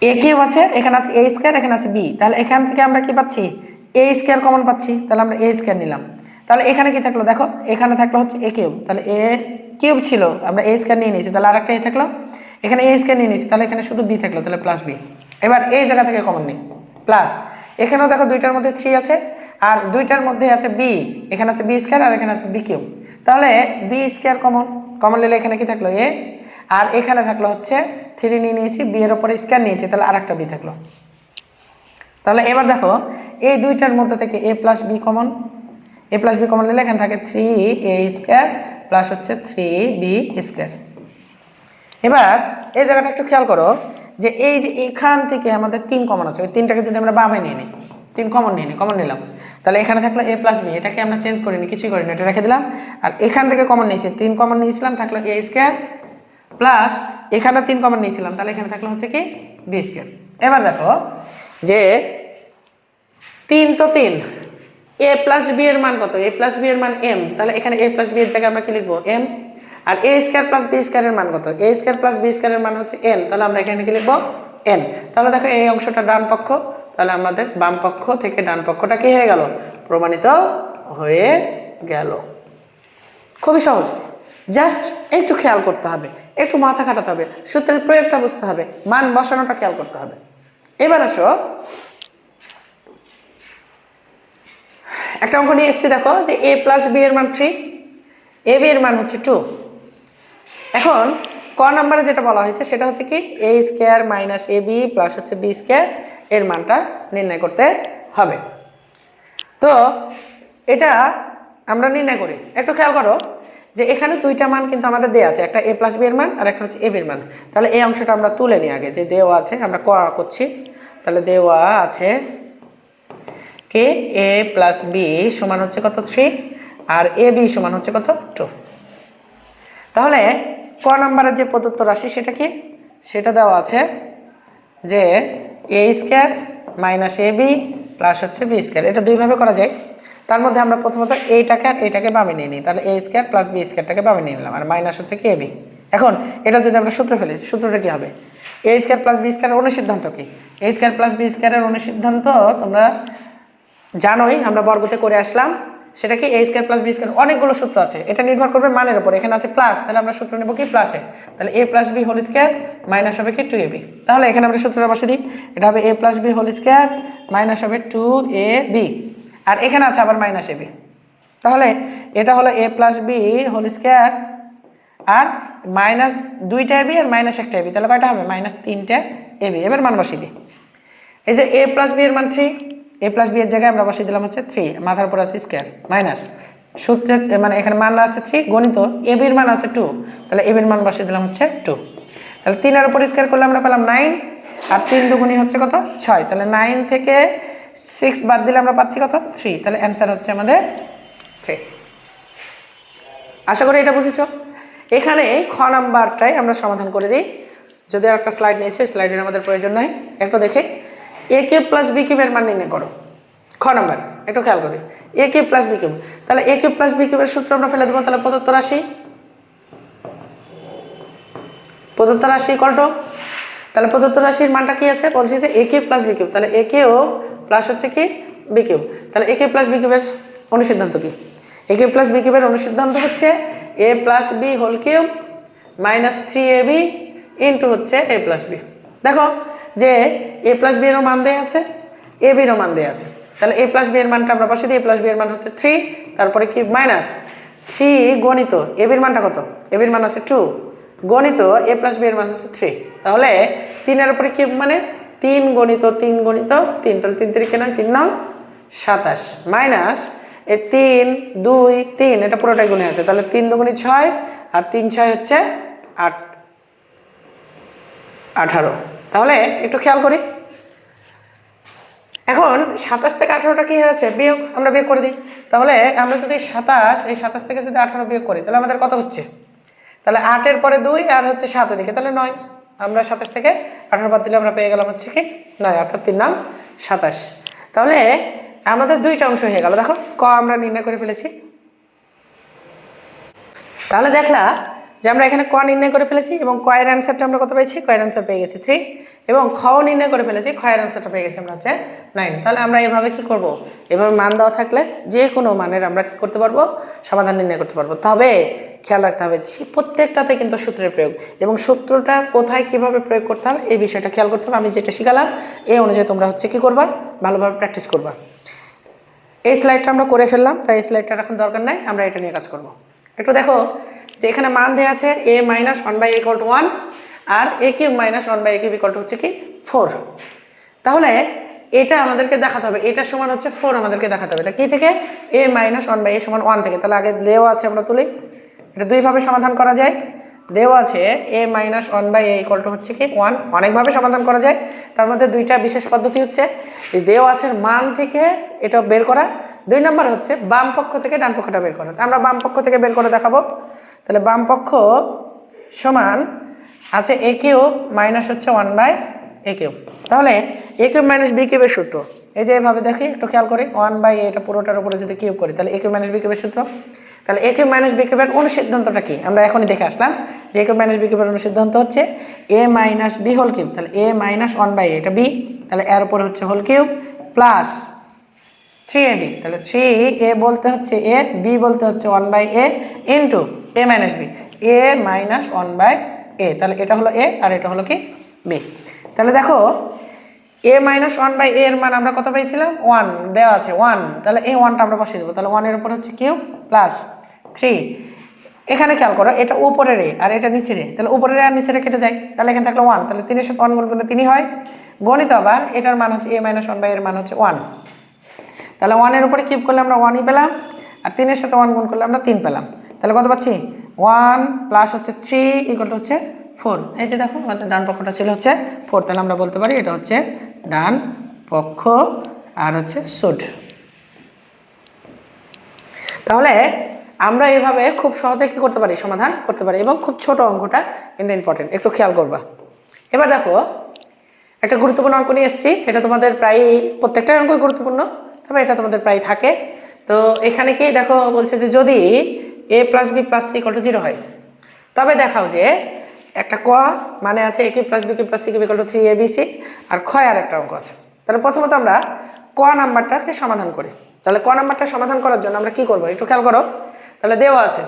a কিউব আছে, এখানে আছে a স্কয়ার, এখানে আছে b, তাহলে এখান থেকে আমরা কি পাচ্ছি a স্কয়ার কমন পাচ্ছি, তাহলে আমরা a স্কয়ার নিলাম। তাহলে এখানে কি থাকলো দেখো, এখানে থাকলো হচ্ছে a কিউব, তাহলে a কিউব ছিল আমরা a স্কয়ার নিয়ে নিয়েছি, তাহলে আরেকটা a থাকলো, এখানে a স্কয়ার নিয়ে নিয়েছি, তাহলে এখানে শুধু b থাকলো, তাহলে প্লাস b। এবার এই জায়গা থেকে কমন নেই প্লাস, এখানেও দেখো দুইটার মধ্যে 3 আছে, আর দুইটার মধ্যে আছে b, এখানে আছে b স্কয়ার আর এখানে আছে b কিউব। তাহলে b স্কয়ার কমন, কমন নিলে এখানে কি থাকলো a, আর এখানে থাকলো হচ্ছে 3 নিয়ে নিয়েছি, b এর উপরে স্কয়ার নিয়েছি, তাহলে আরেকটা b থাকলো। তাহলে এবার দেখো এই দুইটার মধ্যে থেকে a plus b common, a plus b common নিলে এখানে থাকে 3a স্কয়ার প্লাস হচ্ছে 3b স্কয়ার। এবার এই জায়গাটা একটু খেয়াল করো যে এই যে এখান থেকে আমাদের 3 কমন আছে, ওই 3টাকে যদি আমরা বামে নিয়ে নিই, 3 কমন নিয়ে নিই, কমন নিলাম, তাহলে এখানে থাকলো a প্লাস b, এটাকে আমরা চেঞ্জ করিনি, কিছুই করিনি, এটা রেখে দিলাম। আর এখান থেকে কমন নিয়েছি, 3 কমন নিয়েছিলাম, থাকলো a স্কয়ার প্লাস এখানে 3 কমন নিয়েছিলাম, তাহলে এখানে থাকলো হচ্ছে কি b স্কয়ার। এবার দেখো যে 3 তো 3, a প্লাস b এর মান কত, a প্লাস b এর মান m, তাহলে এখানে a প্লাস b এর জায়গায় আমরা কি লিখবো m। আর a স্কয়ার প্লাস b স্কয়ারের মান কত, a স্কয়ার প্লাস b স্কয়ারের মান হচ্ছে n, তাহলে আমরা এখানে কি লিখবো n। তাহলে দেখো এই অংশটা ডান পক্ষ, তাহলে আমাদের বাম পক্ষ থেকে ডান পক্ষটা কি হয়ে গেল, প্রমাণিত হয়ে গেল। খুবই সহজ, জাস্ট একটু খেয়াল করতে হবে, একটু মাথা খাটাতে হবে, সূত্রের প্রয়োগটা বুঝতে হবে, মান বসানোটা খেয়াল করতে হবে। এবার আসো একটা অঙ্ক নিয়ে এসেছি, দেখো যে a প্লাস b এর মান 3, a b এর মান হচ্ছে 2। এখন ক নাম্বারে যেটা বলা হয়েছে সেটা হচ্ছে কি a square minus ab plus হচ্ছে b স্কয়ার এর মানটা নির্ণয় করতে হবে। তো এটা আমরা নির্ণয় করি, একটু খেয়াল করো যে এখানে দুইটা মান কিন্তু আমাদের দেওয়া আছে, একটা a প্লাস b এর মান আর একটা হচ্ছে ab এর মান। তাহলে এই অংশটা আমরা তুলে নিই আগে, যে দেওয়া আছে আমরা করছি, তাহলে দেওয়া আছে কে a প্লাস b সমান হচ্ছে কত 3 আর ab সমান হচ্ছে কত 2। তাহলে ক নাম্বারের যে প্রদত্ত রাশি সেটা কি, সেটা দেওয়া আছে যে a square minus ab plus হচ্ছে b স্কয়ার, এটা দুইভাবে করা যায়। তার মধ্যে আমরা প্রথমত এইটাকে আর এইটাকে বামে নিয়ে নিই, তাহলে a স্কয়ার প্লাস b স্কয়ারটাকে বামে নিয়ে নিলাম, আর মাইনাস হচ্ছে কি ab। এখন এটা যদি আমরা সূত্র ফেলি, সূত্রটা কি হবে, a স্কয়ার প্লাস b স্কয়ারের অনুসিদ্ধান্ত কি, a স্কয়ার প্লাস b স্কয়ারের অনুসিদ্ধান্ত তোমরা জানোই, আমরা বর্গতে করে আসলাম, সেটা কি a square plus b square, অনেকগুলো সূত্র আছে, এটা নির্ভর করবে মানের উপর। এখানে আছে প্লাস, তাহলে আমরা সূত্র নেব কি প্লাসে, তাহলে a plus b whole square minus হবে কি 2ab। তাহলে এখানে আমরা সূত্রটা বসিয়ে দিই, এটা হবে a plus b whole square minus হবে 2ab, আর এখানে আছে আবার মাইনাস ab। তাহলে এটা হলো a plus b whole square আর মাইনাস 2টা ab আর মাইনাস 1টা ab, তাহলে কয়টা হবে মাইনাস 3টা ab। এবার মান বসিয়ে দিই, এই যে a প্লাস b এর মান 3, a প্লাস b এর জায়গায় আমরা বসিয়ে দিলাম হচ্ছে 3, মাথার উপর আছে স্কয়ার মাইনাস সূত্রে মানে এখানে মান আছে 3 গণিত ab এর মান আছে 2, তাহলে ab এর মান বসিয়ে দিলাম হচ্ছে 2। তাহলে 3 এর উপর স্কয়ার করলে আমরা পেলাম 9, আর 3 দুগুণী হচ্ছে কত 6, তাহলে 9 থেকে 6 বাদ দিলে আমরা পাচ্ছি কত 3, তাহলে অ্যান্সার হচ্ছে আমাদের 3। আশা করি এটা বুঝেছো। এখানে খ নাম্বারটাই আমরা সমাধান করে দিই, যদি আর একটা স্লাইড নিয়েছি, স্লাইডের আমাদের প্রয়োজন নাই, একটু দেখে a কিউব প্লাস b কিউবের মান নির্ণয় করো। খ নাম্বার একটু খেয়াল করি, a cube plus b cube, তাহলে a কিউব প্লাস b কিউবের সূত্র আমরা ফেলে দেবো, তাহলে প্রদত্ত রাশি কত, তাহলে প্রদত্ত রাশির মানটা কি আছে বলছি যে a cube plus b cube, তাহলে a কিউব প্লাস হচ্ছে কি b কিউব, তাহলে a কিউব প্লাস b কিউবের অনুসিদ্ধান্ত কি, a কিউব প্লাস b কিউবের অনুসিদ্ধান্ত হচ্ছে a plus b whole cube minus 3ab into হচ্ছে a প্লাস b। দেখো যে a প্লাস b এরও মান দেওয়া আছে, ab এরও মান দেওয়া আছে, তাহলে a প্লাস b এর মানটা আমরা বসিয়ে দিই, a প্লাস b এর মান হচ্ছে 3, তারপরে কি মাইনাস 3 গণিত ab এর মানটা কত, ab এর মান আছে 2 গণিত a প্লাস b এর মান হচ্ছে 3, তাহলে 3 এর উপরে কিউব মানে 3 গণিত 3 গণিত 3, তাহলে 3 3 নয় 3 9 27 মাইনাস এই 3 2 3 এটা পুরোটাই গুণে আছে, তাহলে 3 দুগুণী 6 আর 3 6 হচ্ছে 18। তাহলে একটু খেয়াল করি, এখন 27 থেকে 18টা কি হয়েছে বিয়োগ, আমরা বিয়োগ করে দিই। তাহলে আমরা যদি 27 এই 27 থেকে যদি 18 বিয়োগ করি তাহলে আমাদের কত হচ্ছে, তাহলে 8 এর পরে 2 আর হচ্ছে 7 এদিকে, তাহলে 9, আমরা 27 থেকে 18 বাদ দিলে আমরা পেয়ে গেলাম হচ্ছে কি 9, অর্থাৎ 3 9 27। তাহলে আমাদের দুইটা অংশ হয়ে গেল, দেখো ক আমরা নির্ণয় করে ফেলেছি। তাহলে দেখলা যে আমরা এখানে ক নির্ণয় করে ফেলেছি এবং ক এর অ্যান্সারটা আমরা কত পেয়েছি, ক এর অ্যান্সার পেয়ে গেছি 3, এবং খ নির্ণয় করে ফেলেছি, খ এর অ্যান্সারটা পেয়ে গেছি আমরা হচ্ছে 9। তাহলে আমরা এভাবে কি করব, এভাবে মান দেওয়া থাকলে যে কোনো মানের আমরা কি করতে পারবো, সমাধান নির্ণয় করতে পারবো। তবে খেয়াল রাখতে হবে প্রত্যেকটাতে কিন্তু সূত্রের প্রয়োগ এবং সূত্রটা কোথায় কিভাবে প্রয়োগ করতে হবে এই বিষয়টা খেয়াল করতে হবে। আমি যেটা শিখালাম এই অনুযায়ী তোমরা হচ্ছে কি করবা, ভালোভাবে প্র্যাকটিস করবা। এই স্লাইডটা আমরা করে ফেললাম, তাই এই স্লাইডটার এখন দরকার নাই, আমরা এটা নিয়ে কাজ করব। একটু দেখো যে এখানে মান দেওয়া আছে a minus 1/a=1 R a³ minus 1/a³ হচ্ছে কি 4। তাহলে এটা আমাদেরকে দেখাতে হবে, এটা সমান হচ্ছে 4 আমাদেরকে দেখাতে হবে। তা কি থেকে? a মাইনাস 1/a সমান 1 থেকে। তাহলে আগে দেওয়া আছে আমরা তুলি, এটা দুইভাবে সমাধান করা যায়। দেওয়া আছে a মাইনাস 1/a হচ্ছে কি 1, অনেকভাবে সমাধান করা যায়। তার মধ্যে দুইটা বিশেষ পদ্ধতি হচ্ছে দেওয়া আছে মান থেকে এটা বের করা, 2 নম্বর হচ্ছে বাম পক্ষ থেকে ডান পক্ষটা বের করা। আমরা বাম পক্ষ থেকে বের করে দেখাবো। তাহলে বাম পক্ষ সমান আছে a³ মাইনাস হচ্ছে 1/a³। তাহলে a³ মাইনাস b³ এর সূত্র এই যে এভাবে দেখি, একটু খেয়াল করি 1/a এটা পুরোটার উপরে যদি কিউব করি তাহলে a³ মাইনাস b³ এর সূত্র। তাহলে a³ মাইনাস b³ এর অনুসিদ্ধান্তটা কি আমরা এখনই দেখে আসলাম যে a³ মাইনাস b³ এর অনুসিদ্ধান্ত হচ্ছে a minus b whole cube. তাহলে a মাইনাস 1/a এটা b, তাহলে এর উপরে হচ্ছে হোল কিউব প্লাস 3ab। তাহলে 3a বলতে হচ্ছে a, b বলতে হচ্ছে 1/a into a minus b, a minus 1/a। তাহলে এটা হলো a আর এটা হলো কি b। তাহলে দেখো a মাইনাস 1/a এর মান আমরা কত পাইছিলাম 1 দেওয়া আছে 1, তাহলে এই 1টা আমরা বসিয়ে দেবো। তাহলে 1 এর উপর হচ্ছে কিউব প্লাস 3। এখানে খেয়াল করো এটা উপরের a আর এটা নিচের a, তাহলে উপরের a আর নিচের a কেটে যায়, তাহলে এখানে থাকলো 1। তাহলে 3 এর সাথে 1 গুণ করলে 3 হয়। গণিত আবার এটার মান হচ্ছে a মাইনাস 1/a এর মান হচ্ছে 1। তাহলে 1 এর উপরে কিউব করলে আমরা 1ই পেলাম আর 3 এর সাথে 1 গুণ করলে আমরা 3 পেলাম। তাহলে কত পাচ্ছি 1 প্লাস হচ্ছে 3 ইকুয়াল টু হচ্ছে 4। এই যে দেখো আমাদের ডান পক্ষটা ছিল হচ্ছে 4, তাহলে আমরা বলতে পারি এটা হচ্ছে ডান পক্ষ আর হচ্ছে সুড। তাহলে আমরা এইভাবে খুব সহজে কি করতে পারি সমাধান করতে পারি এবং খুব ছোট অঙ্কটা কিন্তু ইম্পর্টেন্ট, একটু খেয়াল করবা। এবার দেখো একটা গুরুত্বপূর্ণ অঙ্ক নিয়ে এসেছি, এটা তোমাদের প্রায় প্রত্যেকটা অঙ্কই গুরুত্বপূর্ণ, তবে এটা তোমাদের প্রায় থাকে। তো এখানে কি দেখো বলছে যে যদি a plus b plus c equal to 0 হয় তবে দেখাও যে একটা ক মানে আছে a³ plus b³ plus c³ equal to 3abc আর ক্ষয় আর একটা অঙ্ক আছে। তাহলে প্রথমত আমরা ক নাম্বারটাকে সমাধান করি। তাহলে ক নাম্বারটা সমাধান করার জন্য আমরা কি করব একটু খেয়াল করো। তাহলে দেওয়া আছে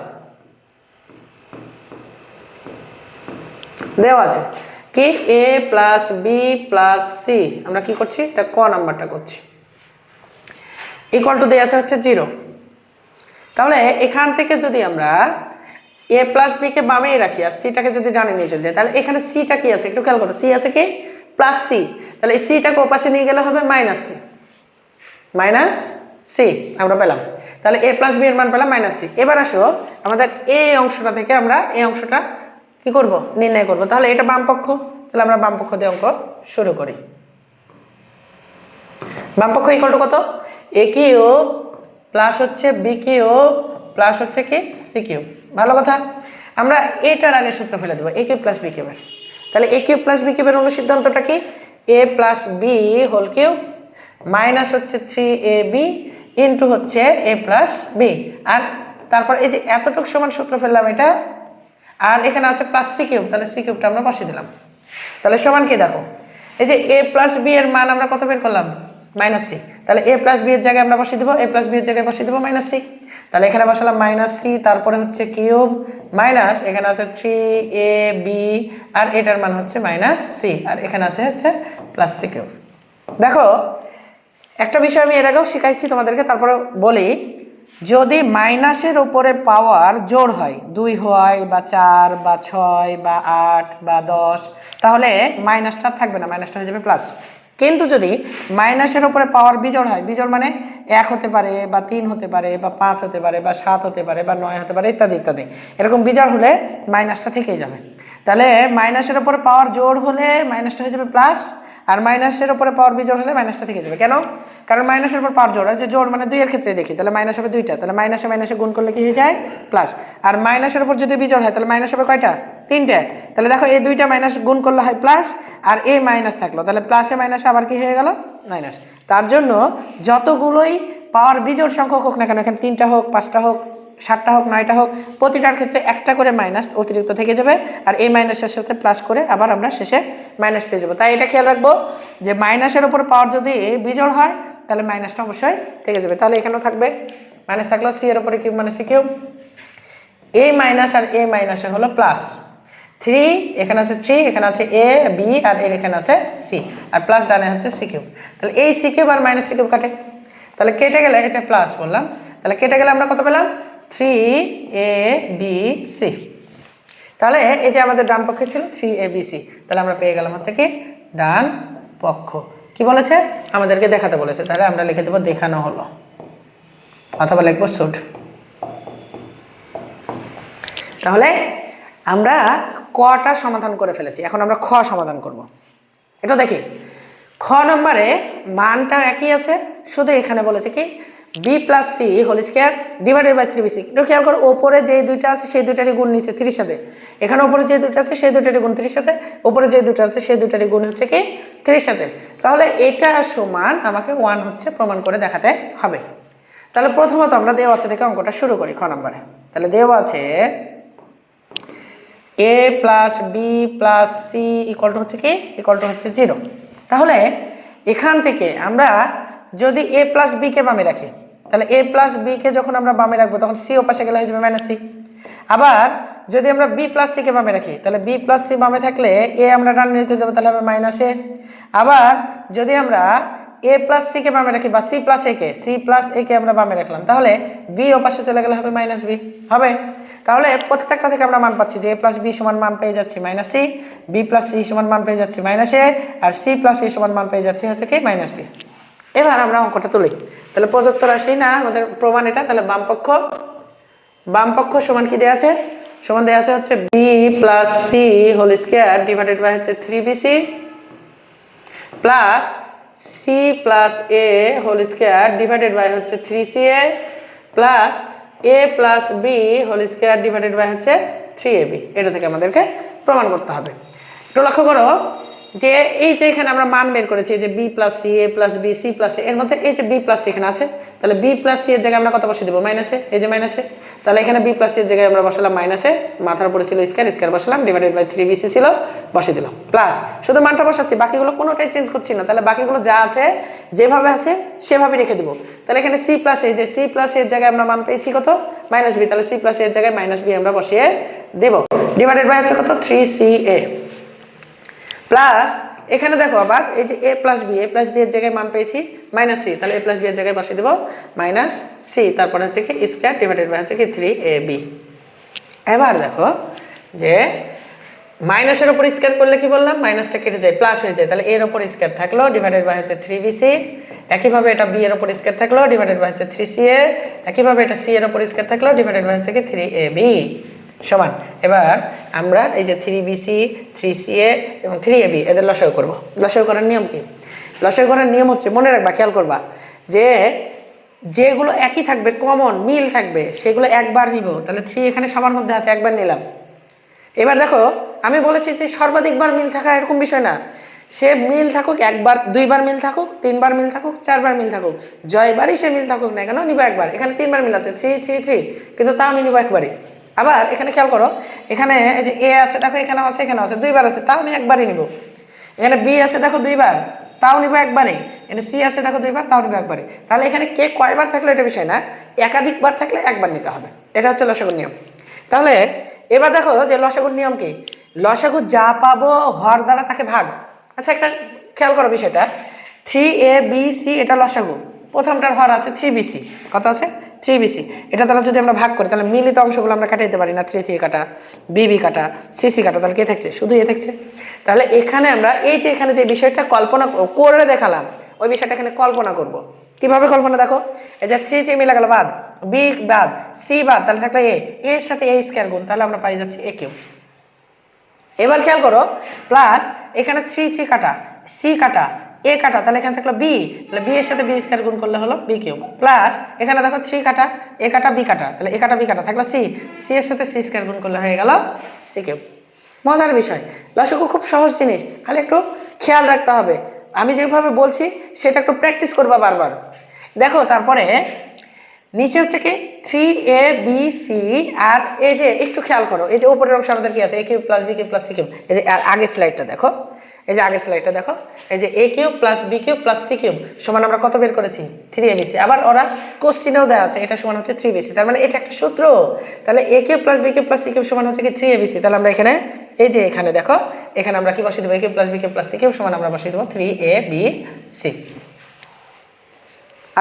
কি a plus b plus c, আমরা কি করছি এটা ক নাম্বারটা করছি, ইকুয়াল টু দেওয়া আছে হচ্ছে 0। তাহলে এখান থেকে যদি আমরা a প্লাস b কে বামেই রাখি আর সিটাকে যদি ডানে নিয়ে চলে যায় তাহলে এখানে সিটা কি আছে একটু খেয়াল করো, সি আছে কি প্লাস সি, তাহলে এই সিটাকে ওপাশে নিয়ে গেলে হবে মাইনাস সি আমরা পেলাম। তাহলে a প্লাস b এর মান পেলাম মাইনাস সি। এবার আসো আমাদের এই অংশটা থেকে আমরা এই অংশটা কি করব নির্ণয় করব। তাহলে এটা বাম পক্ষ, তাহলে আমরা বাম পক্ষ দিয়ে অঙ্ক শুরু করি। বাম পক্ষ ইকুয়াল টু কত a³ প্লাস হচ্ছে b³ প্লাস হচ্ছে কি c³। ভালো কথা, আমরা এটার আগে সূত্র ফেলে দেবো a³ প্লাস b³ এর। তাহলে a³ প্লাস b³ এর অনুসিদ্ধান্তটা কি a plus b whole cube minus হচ্ছে 3ab ইন্টু হচ্ছে a প্লাস b, আর তারপর এই যে এতটুকু সমান সূত্র ফেললাম এটা, আর এখানে আছে প্লাস c³, তাহলে c³ আমরা বসিয়ে দিলাম। তাহলে সমান কি দেখো এই যে a প্লাস b এর মান আমরা কত বের করলাম মাইনাস সি, তাহলে a প্লাস b এর জায়গায় আমরা বসিয়ে দেবো a প্লাস b এর জায়গায় বসিয়ে দেবো মাইনাস সি। তাহলে এখানে বসালাম মাইনাস সি, তারপরে হচ্ছে কিউব মাইনাস এখানে আছে 3ab আর এটার মান হচ্ছে মাইনাস সি আর এখানে আছে হচ্ছে প্লাস c³। দেখো একটা বিষয় আমি এর আগেও শিখাইছি তোমাদেরকে, তারপরে বলি যদি মাইনাসের উপরে পাওয়ার জোড় হয় 2 হয় বা 4 বা 6 বা 8 বা 10 তাহলে মাইনাসটা থাকবে না, মাইনাসটা হয়ে যাবে প্লাস। কিন্তু যদি মাইনাসের উপরে পাওয়ার বিজোড় হয়, বিজোড় মানে 1 হতে পারে বা 3 হতে পারে বা 5 হতে পারে বা 7 হতে পারে বা 9 হতে পারে ইত্যাদি ইত্যাদি, এরকম বিজোড় হলে মাইনাসটা থেকেই যাবে। তাহলে মাইনাসের উপরে পাওয়ার জোড় হলে মাইনাসটা হয়ে যাবে প্লাস, আর মাইনাসের উপরে পাওয়ার বিজোড় হলে মাইনাসটা থেকে যাবে। কেন? কারণ মাইনাসের উপর পাওয়ার জোড় আছে, জোড় মানে 2 এর ক্ষেত্রে দেখি, তাহলে মাইনাস হবে 2টা, তাহলে মাইনাসে মাইনাসে গুণ করলে কি হয়ে যায় প্লাস। আর মাইনাসের উপর যদি বিজোড় হয় তাহলে মাইনাস হবে কয়টা 3টে, তাহলে দেখো এই 2টা মাইনাস গুণ করলে হয় প্লাস আর এ মাইনাস থাকলো, তাহলে প্লাসে মাইনাসে আবার কি হয়ে গেল মাইনাস। তার জন্য যতগুলোই পাওয়ার বিজোড় সংখ্যক হোক না কেন, এখানে 3টা হোক 5টা হোক 7টা হোক 9টা হোক, প্রতিটার ক্ষেত্রে একটা করে মাইনাস অতিরিক্ত থেকে যাবে আর এই মাইনাসের সাথে প্লাস করে আবার আমরা শেষে মাইনাস পেয়ে যাবো। তাই এটা খেয়াল রাখবো যে মাইনাসের উপর পাওয়ার যদি বিজোড় হয় তাহলে মাইনাসটা অবশ্যই থেকে যাবে। তাহলে এখানেও থাকবে মাইনাস, থাকলো সি এর উপরে কিউব মানে c³ এ মাইনাস আর এ মাইনাসে হলো প্লাস 3, এখানে আছে 3, এখানে আছে এ বি আর এর এখানে আছে সি, আর প্লাস ডানে হচ্ছে সি কিউব। তাহলে এই সি কিউব আর মাইনাস সি কিউব কাটে, তাহলে কেটে গেলে এটা প্লাস বললাম, তাহলে কেটে গেলে আমরা কত পেলাম 3abc। তাহলে এই যে আমাদের ডান পক্ষে ছিল 3abc, তাহলে আমরা পেয়ে গেলাম হচ্ছে কি ডান পক্ষ। কি বলেছে আমাদেরকে দেখাতে বলেছে, তাহলে আমরা লিখে দেবো দেখানো হলো, অথবা লিখবো শুড। তাহলে আমরা কটা সমাধান করে ফেলেছি, এখন আমরা খ সমাধান করব। এটা দেখি খ নম্বরে মানটা একই আছে, শুধু এখানে বলেছে কি B plus C whole square divided by 3bc। একটু খেয়াল করো, ওপরে যে দুইটা আছে সেই দুইটারই গুণ নিচে 30 সাথে, এখানে ওপরে যে দুইটা আছে সেই দুইটারই গুণ 30 সাথে, ওপরে যে দুইটা আছে সেই দুইটারই গুণ হচ্ছে কি 30 সাথে। তাহলে এটা সমান আমাকে 1 হচ্ছে প্রমাণ করে দেখাতে হবে। তাহলে প্রথমত আমরা দেওয়া আছে থেকে অঙ্কটা শুরু করি খ নম্বরে। তাহলে দেওয়া আছে a plus B plus C equal to হচ্ছে কি ইকুয়াল টু হচ্ছে 0। তাহলে এখান থেকে আমরা যদি a প্লাস বিকে বামে রাখি, তাহলে a প্লাস বিকে যখন আমরা বামে রাখবো তখন সি ও পাশে গেলে হয়ে যাবে মাইনাস সি। আবার যদি আমরা বি প্লাস সিকে বামে রাখি, তাহলে বি প্লাস সি বামে থাকলে এ আমরা ডান নিচে দেবো, তাহলে হবে মাইনাস এ। আবার যদি আমরা এ প্লাস সিকে বামে রাখি বা সি প্লাস একে আমরা বামে রাখলাম, তাহলে বি ও পাশে চলে গেলে হবে মাইনাস বি হবে। তাহলে প্রত্যেকটা থেকে আমরা মান পাচ্ছি যে এ প্লাস বি সমান মান পেয়ে যাচ্ছি minus C, B plus C সমান মান পেয়ে যাচ্ছি মাইনাস এ, আর সি প্লাস এ সমান মান পেয়ে যাচ্ছি হচ্ছে কি মাইনাস বি। এবার আমরা অঙ্কটা তুলি। তাহলে প্রদত্ত রাশি না আমাদের প্রমাণ এটা, তাহলে বাম পক্ষ সমান কি দেওয়া আছে, সমান দেওয়া আছে হচ্ছে B plus C whole square divided by হচ্ছে 3bc plus C plus A whole square divided by হচ্ছে 3ca plus A plus B whole square divided by হচ্ছে 3ab। এটা থেকে আমাদেরকে প্রমাণ করতে হবে। একটু লক্ষ্য করো যে এই যে এখানে আমরা মান বের করেছি যে বি প্লাস সি এ প্লাস বি সি প্লাস এর মধ্যে এই যে বি প্লাস সি এখানে আছে, তাহলে বি প্লাস সি এর জায়গায় আমরা কত বসিয়ে দেবো মাইনাসে, এই যে মাইনাসে। তাহলে এখানে বি প্লাস সি এর জায়গায় আমরা বসালাম মাইনাসে, মাথার উপরে ছিল স্কোয়ার বসালাম, ডিভাইডেড বাই 3bc ছিল বসিয়ে দিলাম, প্লাস শুধু মানটা বসাচ্ছি, বাকিগুলো কোনোটাই চেঞ্জ করছি না। তাহলে বাকিগুলো যা আছে যেভাবে আছে সেভাবে রেখে দেবো। তাহলে এখানে সি প্লাস এই যে সি প্লাস এর জায়গায় আমরা মান পেয়েছি কত মাইনাস বি, তাহলে সি প্লাস এর জায়গায় মাইনাস বি আমরা বসিয়ে দেবো, ডিভাইডেড বাই হচ্ছে কত 3ca প্লাস এখানে দেখো আবার এই যে এ প্লাস বি এর জায়গায় মান পেয়েছি মাইনাস সি, তাহলে এ প্লাস বি এর জায়গায় বসিয়ে দেবো মাইনাস সি, তারপরে হচ্ছে কি স্কোয়ার ডিভাইডেড বাই হচ্ছে কি 3ab। এবার দেখো যে মাইনাসের ওপর স্কোয়ার করলে কি বললাম মাইনাসটা কেটে যায় প্লাস হয়ে যায়, তাহলে এর ওপর স্কোয়ার থাকলো ডিভাইডেড বাই হচ্ছে 3bc, একইভাবে এটা বি এর ওপর স্কোয়ার থাকলো ডিভাইডেড বাই হচ্ছে 3ca, একইভাবে এটা সি এর ওপর স্কোয়ার থাকলো ডিভাইডেড বাই হচ্ছে কি 3ab সমান। এবার আমরা এই যে 3bc 3ca এবং 3ab এদের লসাগু করব। লসাগু করার নিয়ম কি, লসাগু করার নিয়ম হচ্ছে মনে রাখবা, খেয়াল করবা যে যেগুলো একই থাকবে কমন মিল থাকবে সেগুলো একবার নিব। তাহলে 3 এখানে সবার মধ্যে আছে একবার নিলাম। এবার দেখো আমি বলেছি যে সর্বাধিকবার মিল থাকা এরকম বিষয় না, সে মিল থাকুক একবার, দুইবার মিল থাকুক, তিনবার মিল থাকুক, চারবার মিল থাকুক, জয়বারই সে মিল থাকুক না কেন নিব একবার। এখানে 3বার মিল আছে 3 3 3, কিন্তু তা আমি নিব একবারই। আবার এখানে খেয়াল করো এখানে এই যে এ আছে দেখো এখানেও আছে এখানেও আছে, দুইবার আছে তাও আমি একবারই নিব। এখানে বি আছে দেখো দুইবার, তাও নিব একবারে। এখানে সি আছে দেখো দুইবার, তাও নিব একবারে। তাহলে এখানে কে কয়বার থাকলে এটা বিষয় না, একাধিকবার থাকলে একবার নিতে হবে। এটা হচ্ছে লসাগুর নিয়ম। তাহলে এবার দেখো যে লসাগুর নিয়ম কি, লসাগু যা পাবো হর দ্বারা তাকে ভাগ। আচ্ছা একটা খেয়াল করো বিষয়টা, 3abc এটা লসাগু, প্রথমটার হর আছে 3bc, কত আছে 3bc, এটা দ্বারা যদি আমরা ভাগ করি তাহলে মিলিত অংশগুলো আমরা কাটাইতে পারি না, 3 3 কাটা, বিবি কাটা, সিসি কাটা, তাহলে কে থাকছে শুধু এ থাকছে। তাহলে এখানে আমরা এই যে এখানে যে বিষয়টা কল্পনা করে দেখালাম ওই বিষয়টা এখানে কল্পনা করব। কিভাবে কল্পনা দেখো, এই যে 3 3 মিলে গেল বাদ, বি বাদ, সি বাদ, তাহলে থাকলে এর সাথে এ স্কয়ার গুণ, তাহলে আমরা পাই যাচ্ছি a কিউব। এবার খেয়াল করো প্লাস এখানে 3 3 কাটা, সি কাটা, এ কাটা, তাহলে এখানে থাকলো বি, তাহলে বি এর সাথে বি স্কয়ার গুণ করলে হলো বি কিউব। প্লাস এখানে দেখো 3 কাটা, এ কাটা বি কাটা, তাহলে এ কাটা বি কাটা থাকলো সি, সি এর সাথে সি স্কয়ার গুণ করলে হয়ে গেল সি কিউব। মজার বিষয়, লসাগু খুব সহজ জিনিস, খালি একটু খেয়াল রাখতে হবে। আমি যেভাবে বলছি সেটা একটু প্র্যাকটিস করবা বারবার। দেখো তারপরে নিচে হচ্ছে কি 3abc, আর এই যে একটু খেয়াল করো এই যে উপরের অংশ আমাদের কি আছে a cube plus B cube plus C cube. এই যে আগের স্লাইডটা দেখো, এই যে আগের স্লাইডটা দেখো, এই যে a cube plus b cube plus c cube সমান আমরা কত বের করেছি 3abc। আবার ওরা কোশ্চিনেও দেওয়া আছে এটা সমান হচ্ছে 3bc, তার মানে এটা একটা সূত্র। তাহলে a cube plus b cube plus c cube সমান হচ্ছে কি 3abc। তাহলে আমরা এখানে এই যে এখানে দেখো এখানে আমরা কি বসিয়ে দেবো, a cube plus b cube plus c cube সমান আমরা বসিয়ে দেবো 3abc।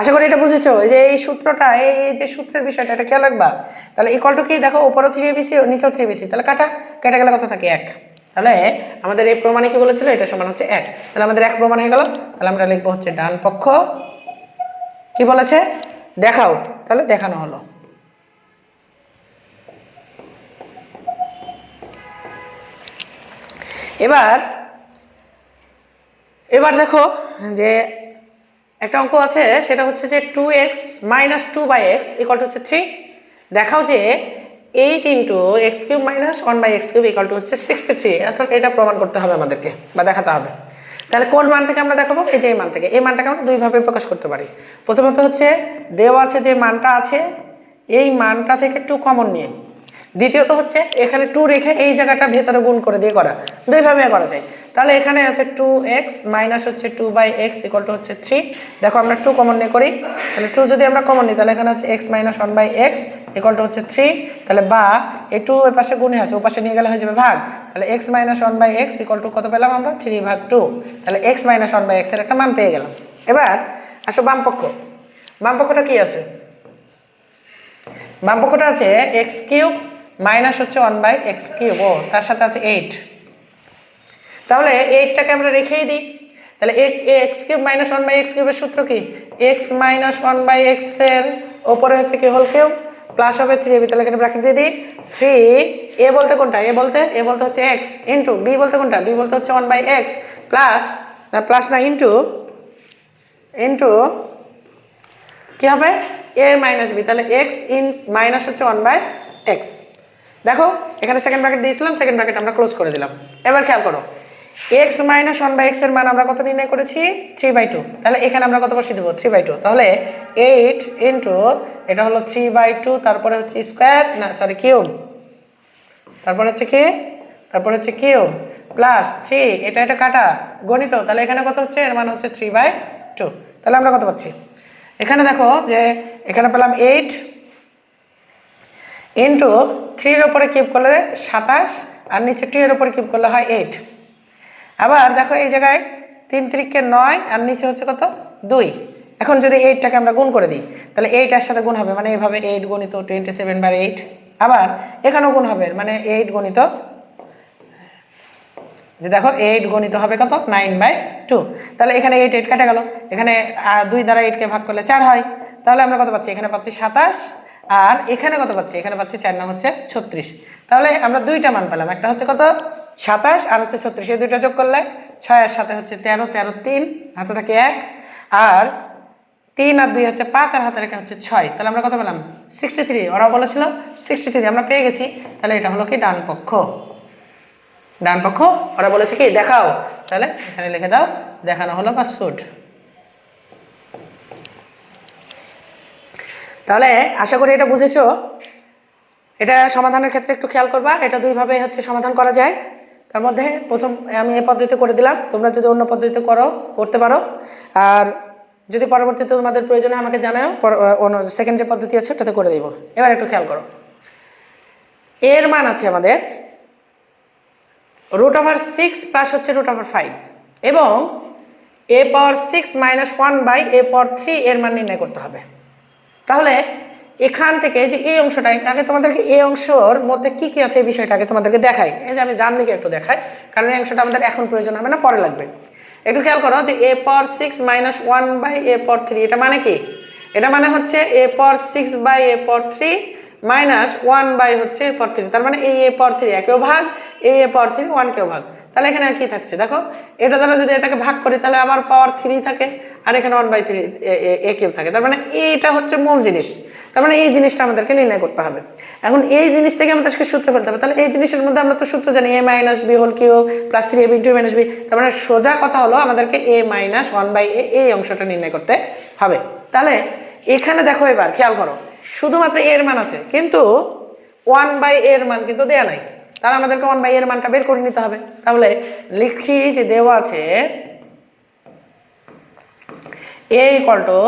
আশা করি এটা বুঝেছো। এই যে এই সূত্রটা, এই যে সূত্রের বিষয়টা এটা খেয়াল রাখবা। তাহলে ইকুয়াল টু কি দেখো, উপরও 3abc নিচেও 3abc, তাহলে কেটে গেলে কত থাকে 1। তাহলে আমাদের এই প্রমাণে কি বলেছিল, এটা সমান হচ্ছে 1। তাহলে আমাদের 1 প্রমাণ হয়ে গেল। তাহলে আমরা লিখবো হচ্ছে ডান পক্ষ কি বলেছে দেখাও, তাহলে দেখানো হলো। এবার দেখো যে একটা অঙ্ক আছে, সেটা হচ্ছে যে 2x minus 2/x equal to হচ্ছে 3। দেখাও যে 8 into x cube minus 1/x cube equal to হচ্ছে 63। অর্থাৎ এটা প্রমাণ করতে হবে আমাদেরকে বা দেখাতে হবে। তাহলে কোন মান থেকে আমরা দেখাবো, এই যে এই মান থেকে। এই মানটাকে আমরা দুইভাবে প্রকাশ করতে পারি। প্রথমত হচ্ছে দেওয়া আছে যে মানটা আছে এই মানটা থেকে 2 কমন নিয়ে, দ্বিতীয়ত হচ্ছে এখানে 2 রেখে এই জায়গাটা ভেতরে গুণ করে দিয়ে করা, দুইভাবে করা যায়। তাহলে এখানে আছে 2x মাইনাস হচ্ছে 2/x ইকুয়াল টু হচ্ছে 3। দেখো আমরা 2 কমন নিয়ে করি, তাহলে 2 যদি আমরা কমন নিই তাহলে এখানে হচ্ছে x minus 1/x equal to হচ্ছে 3। তাহলে বা এই 2 এর পাশে গুণে আছে, ও পাশে নিয়ে গেলে হয়ে যাবে ভাগ। তাহলে x minus 1/x equal to কত পেলাম আমরা 3/2। তাহলে x মাইনাস 1/x এর একটা মান পেয়ে গেলাম। এবার আসো বাম পক্ষ। বাম পক্ষটা কি আছে, বাম পক্ষটা আছে x কিউব মাইনাস হচ্ছে 1/x কিউব, ও তার সাথে আছে 8। তাহলে 8টাকে আমরা রেখেই দিই। তাহলে x কিউব মাইনাস 1/x কিউবের সূত্র কি, x মাইনাস 1/x এর ওপরে হচ্ছে কি হোল কিউব প্লাস হবে 3ab। তাহলে এখানে ব্র্যাকেট দিয়ে দিই 3 a বলতে কোনটা, a বলতে হচ্ছে x ইন্টু b বলতে কোনটা, b বলতে হচ্ছে 1/x প্লাস না ইন্টু কি হবে a মাইনাস b। তাহলে x ইন মাইনাস হচ্ছে 1/x। দেখো এখানে সেকেন্ড ব্র্যাকেট দিয়েছিলাম, সেকেন্ড ব্র্যাকেট আমরা ক্লোজ করে দিলাম। এবার খেয়াল করো x মাইনাস 1/x এর মান আমরা কত নির্ণয় করেছি 3/2। তাহলে এখানে আমরা কত বসিয়ে দেবো 3/2। তাহলে 8 ইন্টু এটা হলো 3/2, তারপরে হচ্ছে স্কোয়ার না সরি কিউব, তারপরে হচ্ছে কিউব প্লাস 3, এটা কাটা গণিত। তাহলে এখানে কত হচ্ছে, এর মান হচ্ছে 3/2। তাহলে আমরা কত পাচ্ছি এখানে দেখো যে এখানে পেলাম 8 ইন্টু 3 এর উপরে কিউব করলে 27 আর নিচে 2 এর উপরে কিউব করলে হয় 8। আবার দেখো এই জায়গায় 3 3 9 আর নিচে হচ্ছে কত 2। এখন যদি 8টাকে আমরা গুণ করে দিই তাহলে 8 এর সাথে গুণ হবে, মানে এইভাবে 8 গুণিত 27/8। আবার এখানেও গুণ হবে, মানে 8 গুণিত যে দেখো 8 গণিত হবে কত 9/2। তাহলে এখানে 8 কেটে গেল, এখানে 2 দ্বারা 8কে ভাগ করলে 4 হয়। তাহলে আমরা কত পাচ্ছি, এখানে পাচ্ছি 27 আর এখানে কত পাচ্ছি, এখানে পাচ্ছি 4 না হচ্ছে 36। তাহলে আমরা দুইটা মান পেলাম, একটা হচ্ছে কত 27 আর হচ্ছে 36। এই দুইটা যোগ করলে 6 এর সাথে হচ্ছে 13, 13 3 হাতে থাকে 1 আর 3 আর 2 হচ্ছে 5 আর হাতে রেখে হচ্ছে 6। তাহলে আমরা কত পেলাম 63। ওরা বলেছিল 63, আমরা পেয়ে গেছি। তাহলে এটা হলো কি ডান পক্ষ। ওরা বলেছে কি দেখাও, তাহলে এখানে লিখে দাও দেখানো হলো বা শুড। তাহলে আশা করি এটা বুঝেছো। এটা সমাধানের ক্ষেত্রে একটু খেয়াল করবা, এটা দুইভাবে হচ্ছে সমাধান করা যায়। তার মধ্যে প্রথম আমি এই পদ্ধতিতে করে দিলাম, তোমরা যদি অন্য পদ্ধতিতে করতে পারো, আর যদি পরবর্তীতে তোমাদের প্রয়োজন হয় আমাকে জানাও, সেকেন্ড যে পদ্ধতি আছে ওটাতে করে দিব। এবার একটু খেয়াল করো, এর মান আছে আমাদের √6 প্লাস হচ্ছে √5 এবং a⁻6 মাইনাস 1/a⁻3 এর মান নির্ণয় করতে হবে। তাহলে এখান থেকে যে এই অংশটা আগে তোমাদেরকে এই অংশের মধ্যে কি কি আছে এই বিষয়টা আগে তোমাদেরকে দেখাই। এই যে আমি ডান দিকে একটু দেখাই, কারণ এই অংশটা আমাদের এখন প্রয়োজন হবে না, পরে লাগবে। একটু খেয়াল করো যে a⁻6 মাইনাস 1/a⁻3 এটা মানে কি, এটা মানে হচ্ছে a⁻6/a⁻3 মাইনাস 1 হচ্ছে a⁻3। তার মানে এই a⁻3 একেও ভাগ, এই a⁻3 1কেও ভাগ। তাহলে এখানে কি থাকছে দেখো, এটা দ্বারা যদি এটাকে ভাগ করি তাহলে আবার পাওয়ার 3 থাকে আর এখানে 1/3 a কিউব থাকে। তার মানে এইটা হচ্ছে মূল জিনিস। তার মানে এই জিনিসটা আমাদেরকে নির্ণয় করতে হবে। এখন এই জিনিস থেকে আমাদেরকে সূত্র ফেলতে হবে। তাহলে এই জিনিসের মধ্যে আমরা তো সূত্র জানি a minus b whole cube plus 3ab into a minus b। তার মানে সোজা কথা হলো আমাদেরকে a মাইনাস 1/a এই অংশটা নির্ণয় করতে হবে। তাহলে এখানে দেখো এবার খেয়াল করো, শুধুমাত্র এর মান আছে কিন্তু 1/a এর মান কিন্তু দেয়া নাই। তাহলে আমাদেরকে 1 বাই এর মানটা বের করে নিতে হবে। তাহলে লিখি যে দেওয়া আছে a ইকুয়াল টু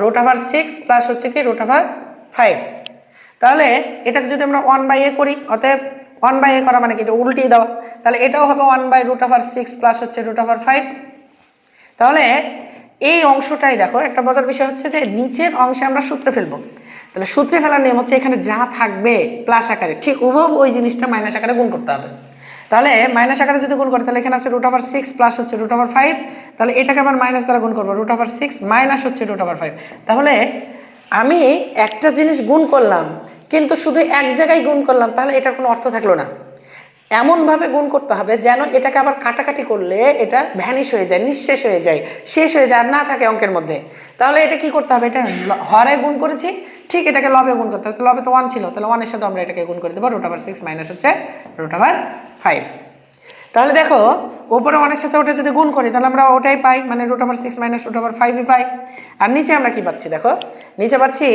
√6 প্লাস হচ্ছে কি √5। তাহলে এটাকে যদি আমরা 1 বাই এ করি, অতএব 1 বাই এ করা মানে কি, এটা উল্টিয়ে দেওয়া, তাহলে এটাও হবে 1 বাই √6 প্লাস হচ্ছে √5। তাহলে এই অংশটাই দেখো, একটা মজার বিষয় হচ্ছে যে নিচের অংশে আমরা সূত্রে ফেলবো। তাহলে সূত্রে ফেলার নিয়ম হচ্ছে এখানে যা থাকবে প্লাস আকারে ঠিক হুবহু ওই জিনিসটা মাইনাস আকারে গুণ করতে হবে। তাহলে মাইনাস আকারে যদি গুণ করি তাহলে এখানে আছে √6 প্লাস হচ্ছে √5, তাহলে এটাকে আবার মাইনাস দ্বারা গুণ করবো, √6 মাইনাস হচ্ছে √5। তাহলে আমি একটা জিনিস গুণ করলাম কিন্তু শুধু এক জায়গায় গুণ করলাম, তাহলে এটার কোনো অর্থ থাকলো না। এমনভাবে গুণ করতে হবে যেন এটাকে আবার কাটাকাটি করলে এটা ভ্যানিশ হয়ে যায়, নিঃশেষ হয়ে যায়, শেষ হয়ে যায়, আর না থাকে অঙ্কের মধ্যে। তাহলে এটা কি করতে হবে, এটা হরে গুণ করেছি, ঠিক এটাকে লবে গুণ করতে হবে। লবে তো 1 ছিল, তাহলে 1 এর সাথে আমরা এটাকে গুণ করে দেবো, √6 মাইনাস হচ্ছে √5। তাহলে দেখো উপরে 1 এর সাথে ওটা যদি গুণ করি তাহলে আমরা ওটাই পাই, মানে √6 মাইনাস √5ই পাই। আর নিচে আমরা কি পাচ্ছি দেখো, নিচে পাচ্ছি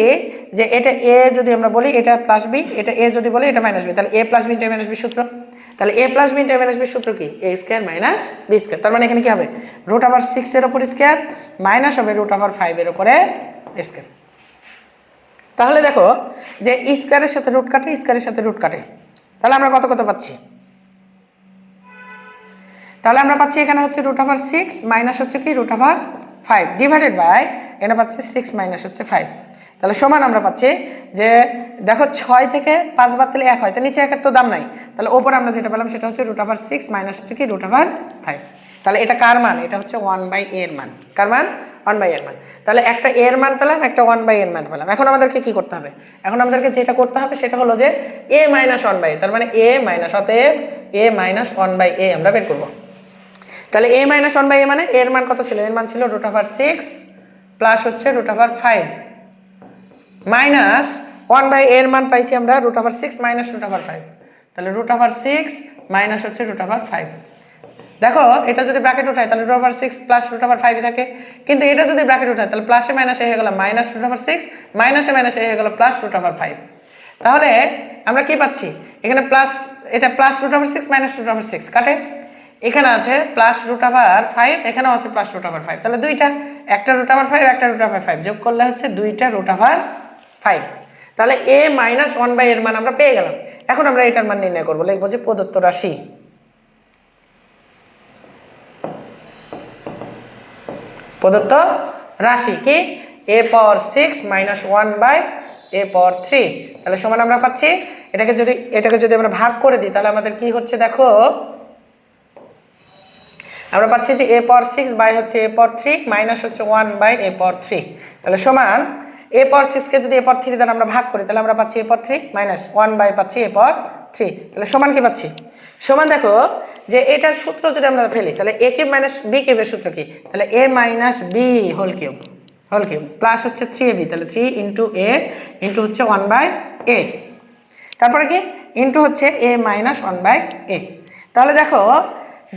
যে এটা a যদি আমরা বলি এটা প্লাস বি, এটা a যদি বলি এটা মাইনাস বি, তাহলে a plus B into a minus B সূত্র। তাহলে a plus B into a minus B সূত্র কি, a square minus B square. তার মানে এখানে কি হবে, √6 এর উপর স্কয়ার মাইনাস হবে √5 এর উপরে স্কয়ার। তাহলে দেখো যে স্কয়ারের সাথে রুট কাটে, স্কয়ারের সাথে রুট কাটে, তাহলে আমরা কত কত পাচ্ছি, তাহলে আমরা পাচ্ছি এখানে হচ্ছে √6 মাইনাস হচ্ছে কি √5 ডিভাইডেড বাই এখানে পাচ্ছি 6 মাইনাস হচ্ছে 5। তাহলে সমান আমরা পাচ্ছি যে দেখো 6 থেকে 5 বাদ দিলে 1 হয়, তাহলে নিচে 1 এর তো দাম নাই, তাহলে ওপরে আমরা যেটা পেলাম সেটা হচ্ছে √6 মাইনাস হচ্ছে কি √5। তাহলে এটা কার মান, এটা হচ্ছে 1 বাই a এর মান। কার মান, 1 বাই a এর মান। তাহলে একটা a এর মান পেলাম, একটা 1 বাই a এর মান পেলাম। এখন আমাদেরকে কি করতে হবে, এখন আমাদেরকে যেটা করতে হবে সেটা হলো যে a মাইনাস 1 বাই a, তার মানে a মাইনাস, অতএব a মাইনাস 1 বাই a আমরা বের করবো। তাহলে a মাইনাস 1 বাই a মানে এর মান কত ছিল, এর মান ছিল √6 প্লাস হচ্ছে √5 মাইনাস 1 বাই এর মান পাইছি আমরা √6 মাইনাস √5, তাহলে √6 মাইনাস হচ্ছে √5। দেখো এটা যদি ব্র্যাকেট উঠাই তাহলে √6 প্লাস √5 থাকে, কিন্তু এটা যদি ব্র্যাকেট উঠাই তাহলে প্লাসে মাইনাসে হয়ে গেল মাইনাস √6, মাইনাসে মাইনাসে হয়ে গেল প্লাস √5। তাহলে আমরা কি পাচ্ছি এখানে প্লাস, এটা প্লাস √6 মাইনাস √6 কাটে, এখানে আছে প্লাস √5, এখানেও আছে প্লাস √5, তাহলে দুইটা, একটা √5 একটা √5 যোগ করলে হচ্ছে দুইটা √5। তাহলে a মাইনাস 1 বাই এর মান আমরা পেয়ে গেলাম। এখন আমরা এটার মান নির্ণয় করবো, লিখবো যে প্রদত্ত রাশি কি a power 6 minus 1 by a power 3, তাহলে সমান আমরা পাচ্ছি এটাকে যদি আমরা ভাগ করে দিই তাহলে আমাদের কি হচ্ছে দেখো, আমরা পাচ্ছি যে a পাওয়ার 6 বাই হচ্ছে a পাওয়ার 3 মাইনাস হচ্ছে 1 বাই a পাওয়ার 3, তাহলে সমান a পাওয়ার 6 কে যদি a পাওয়ার 3 দ্বারা আমরা ভাগ করি তাহলে আমরা পাচ্ছি a পাওয়ার 3 মাইনাস 1 বাই পাচ্ছি a পাওয়ার 3, তাহলে সমান কি পাচ্ছি, সমান দেখো যে এটার সূত্র যদি আমরা ফেলি তাহলে a কিউব মাইনাস b কিউবের সূত্র কি, তাহলে a minus b whole cube plus হচ্ছে 3ab, তাহলে 3 ইন্টু a ইন্টু হচ্ছে 1 বাই a, তারপরে কি ইন্টু হচ্ছে a মাইনাস 1 বাই a। তাহলে দেখো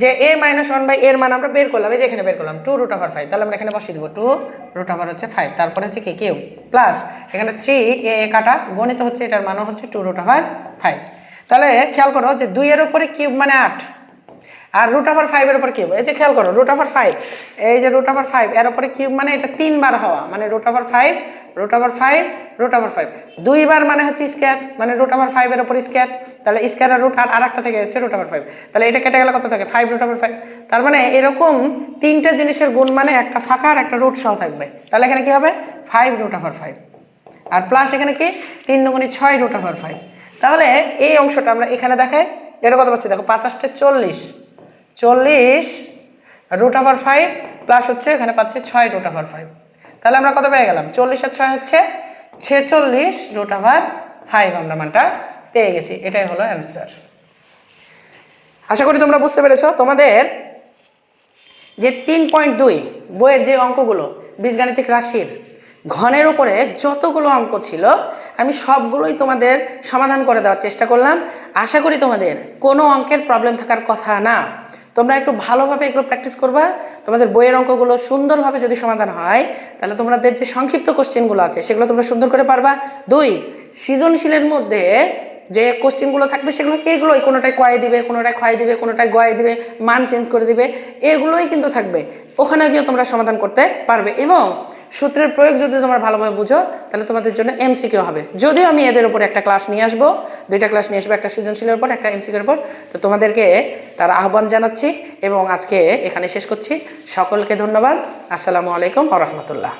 যে a মাইনাস 1 বাই এর মান আমরা বের করলাম, এই যে এখানে বের করলাম 2√5, তাহলে আমরা এখানে বসিয়ে দেবো 2√5 হচ্ছে 5, তারপরে হচ্ছে কি কিউব প্লাস এখানে 3 a কাটা গণিত হচ্ছে এটার মানও হচ্ছে 2√5। তাহলে খেয়াল করো যে 2 এর উপরে কিউব মানে 8, আর √5 এর উপর কিউব, এই যে খেয়াল করো √5, এই যে √5 এর উপরে কিউব মানে এটা 3 বার হওয়া, মানে √5 দুইবার মানে হচ্ছে স্কয়ার, মানে √5 এর উপর স্কয়ার, তাহলে স্কয়ার আর রুট আর একটা থেকে যাচ্ছে √5, তাহলে এটা কেটে গেলে কত থাকে 5√5। তার মানে এরকম তিনটা জিনিসের গুণ মানে একটা ফাঁকা আর একটা রুট সহ থাকবে, তাহলে এখানে কি হবে 5√5 আর প্লাস এখানে কি 3 দুগুণে 6√5। তাহলে এই অংশটা আমরা এখানে দেখাই, এটা কত পাচ্ছি দেখো 5 8 40√5 প্লাস হচ্ছে এখানে পাচ্ছি 6√5, তাহলে আমরা কত পেয়ে গেলাম 40 আর 6 হচ্ছে 46√5 আমরা মানটা পেয়ে গেছি। এটাই হলো অ্যান্সার। আশা করি তোমরা বুঝতে পেরেছো। তোমাদের যে 3.2 বইয়ের যে অঙ্কগুলো বীজগাণিতিক রাশির ঘনের উপরে যতগুলো অঙ্ক ছিল আমি সবগুলোই তোমাদের সমাধান করে দেওয়ার চেষ্টা করলাম। আশা করি তোমাদের কোনো অঙ্কের প্রবলেম থাকার কথা না। তোমরা একটু ভালোভাবে এগুলো প্র্যাকটিস করবা, তোমাদের বইয়ের অঙ্কগুলো সুন্দরভাবে যদি সমাধান হয় তাহলে তোমাদের যে সংক্ষিপ্ত কোশ্চেনগুলো আছে সেগুলো তোমরা সুন্দর করে পারবা। 2 সৃজনশীলের মধ্যে যে কোশ্চেনগুলো থাকবে সেগুলো এগুলোই, কোনোটায় কয়ে দিবে, কোনোটায় ক্ষয় দিবে, কোনোটায় গয়ে দিবে, মান চেঞ্জ করে দিবে, এগুলোই কিন্তু থাকবে। ওখানে গিয়ে তোমরা সমাধান করতে পারবে এবং সূত্রের প্রয়োগ যদি তোমরা ভালোভাবে বুঝো তাহলে তোমাদের জন্য এমসিকিউ হবে। যদিও আমি এদের উপর একটা ক্লাস নিয়ে আসবো, 2টা ক্লাস নিয়ে আসবো, একটা সৃজনশীলের উপর, একটা এমসিকিউর উপর। তো তোমাদেরকে তার আহ্বান জানাচ্ছি এবং আজকে এখানে শেষ করছি। সকলকে ধন্যবাদ। আসসালামু আলাইকুম ওয়া রাহমাতুল্লাহ।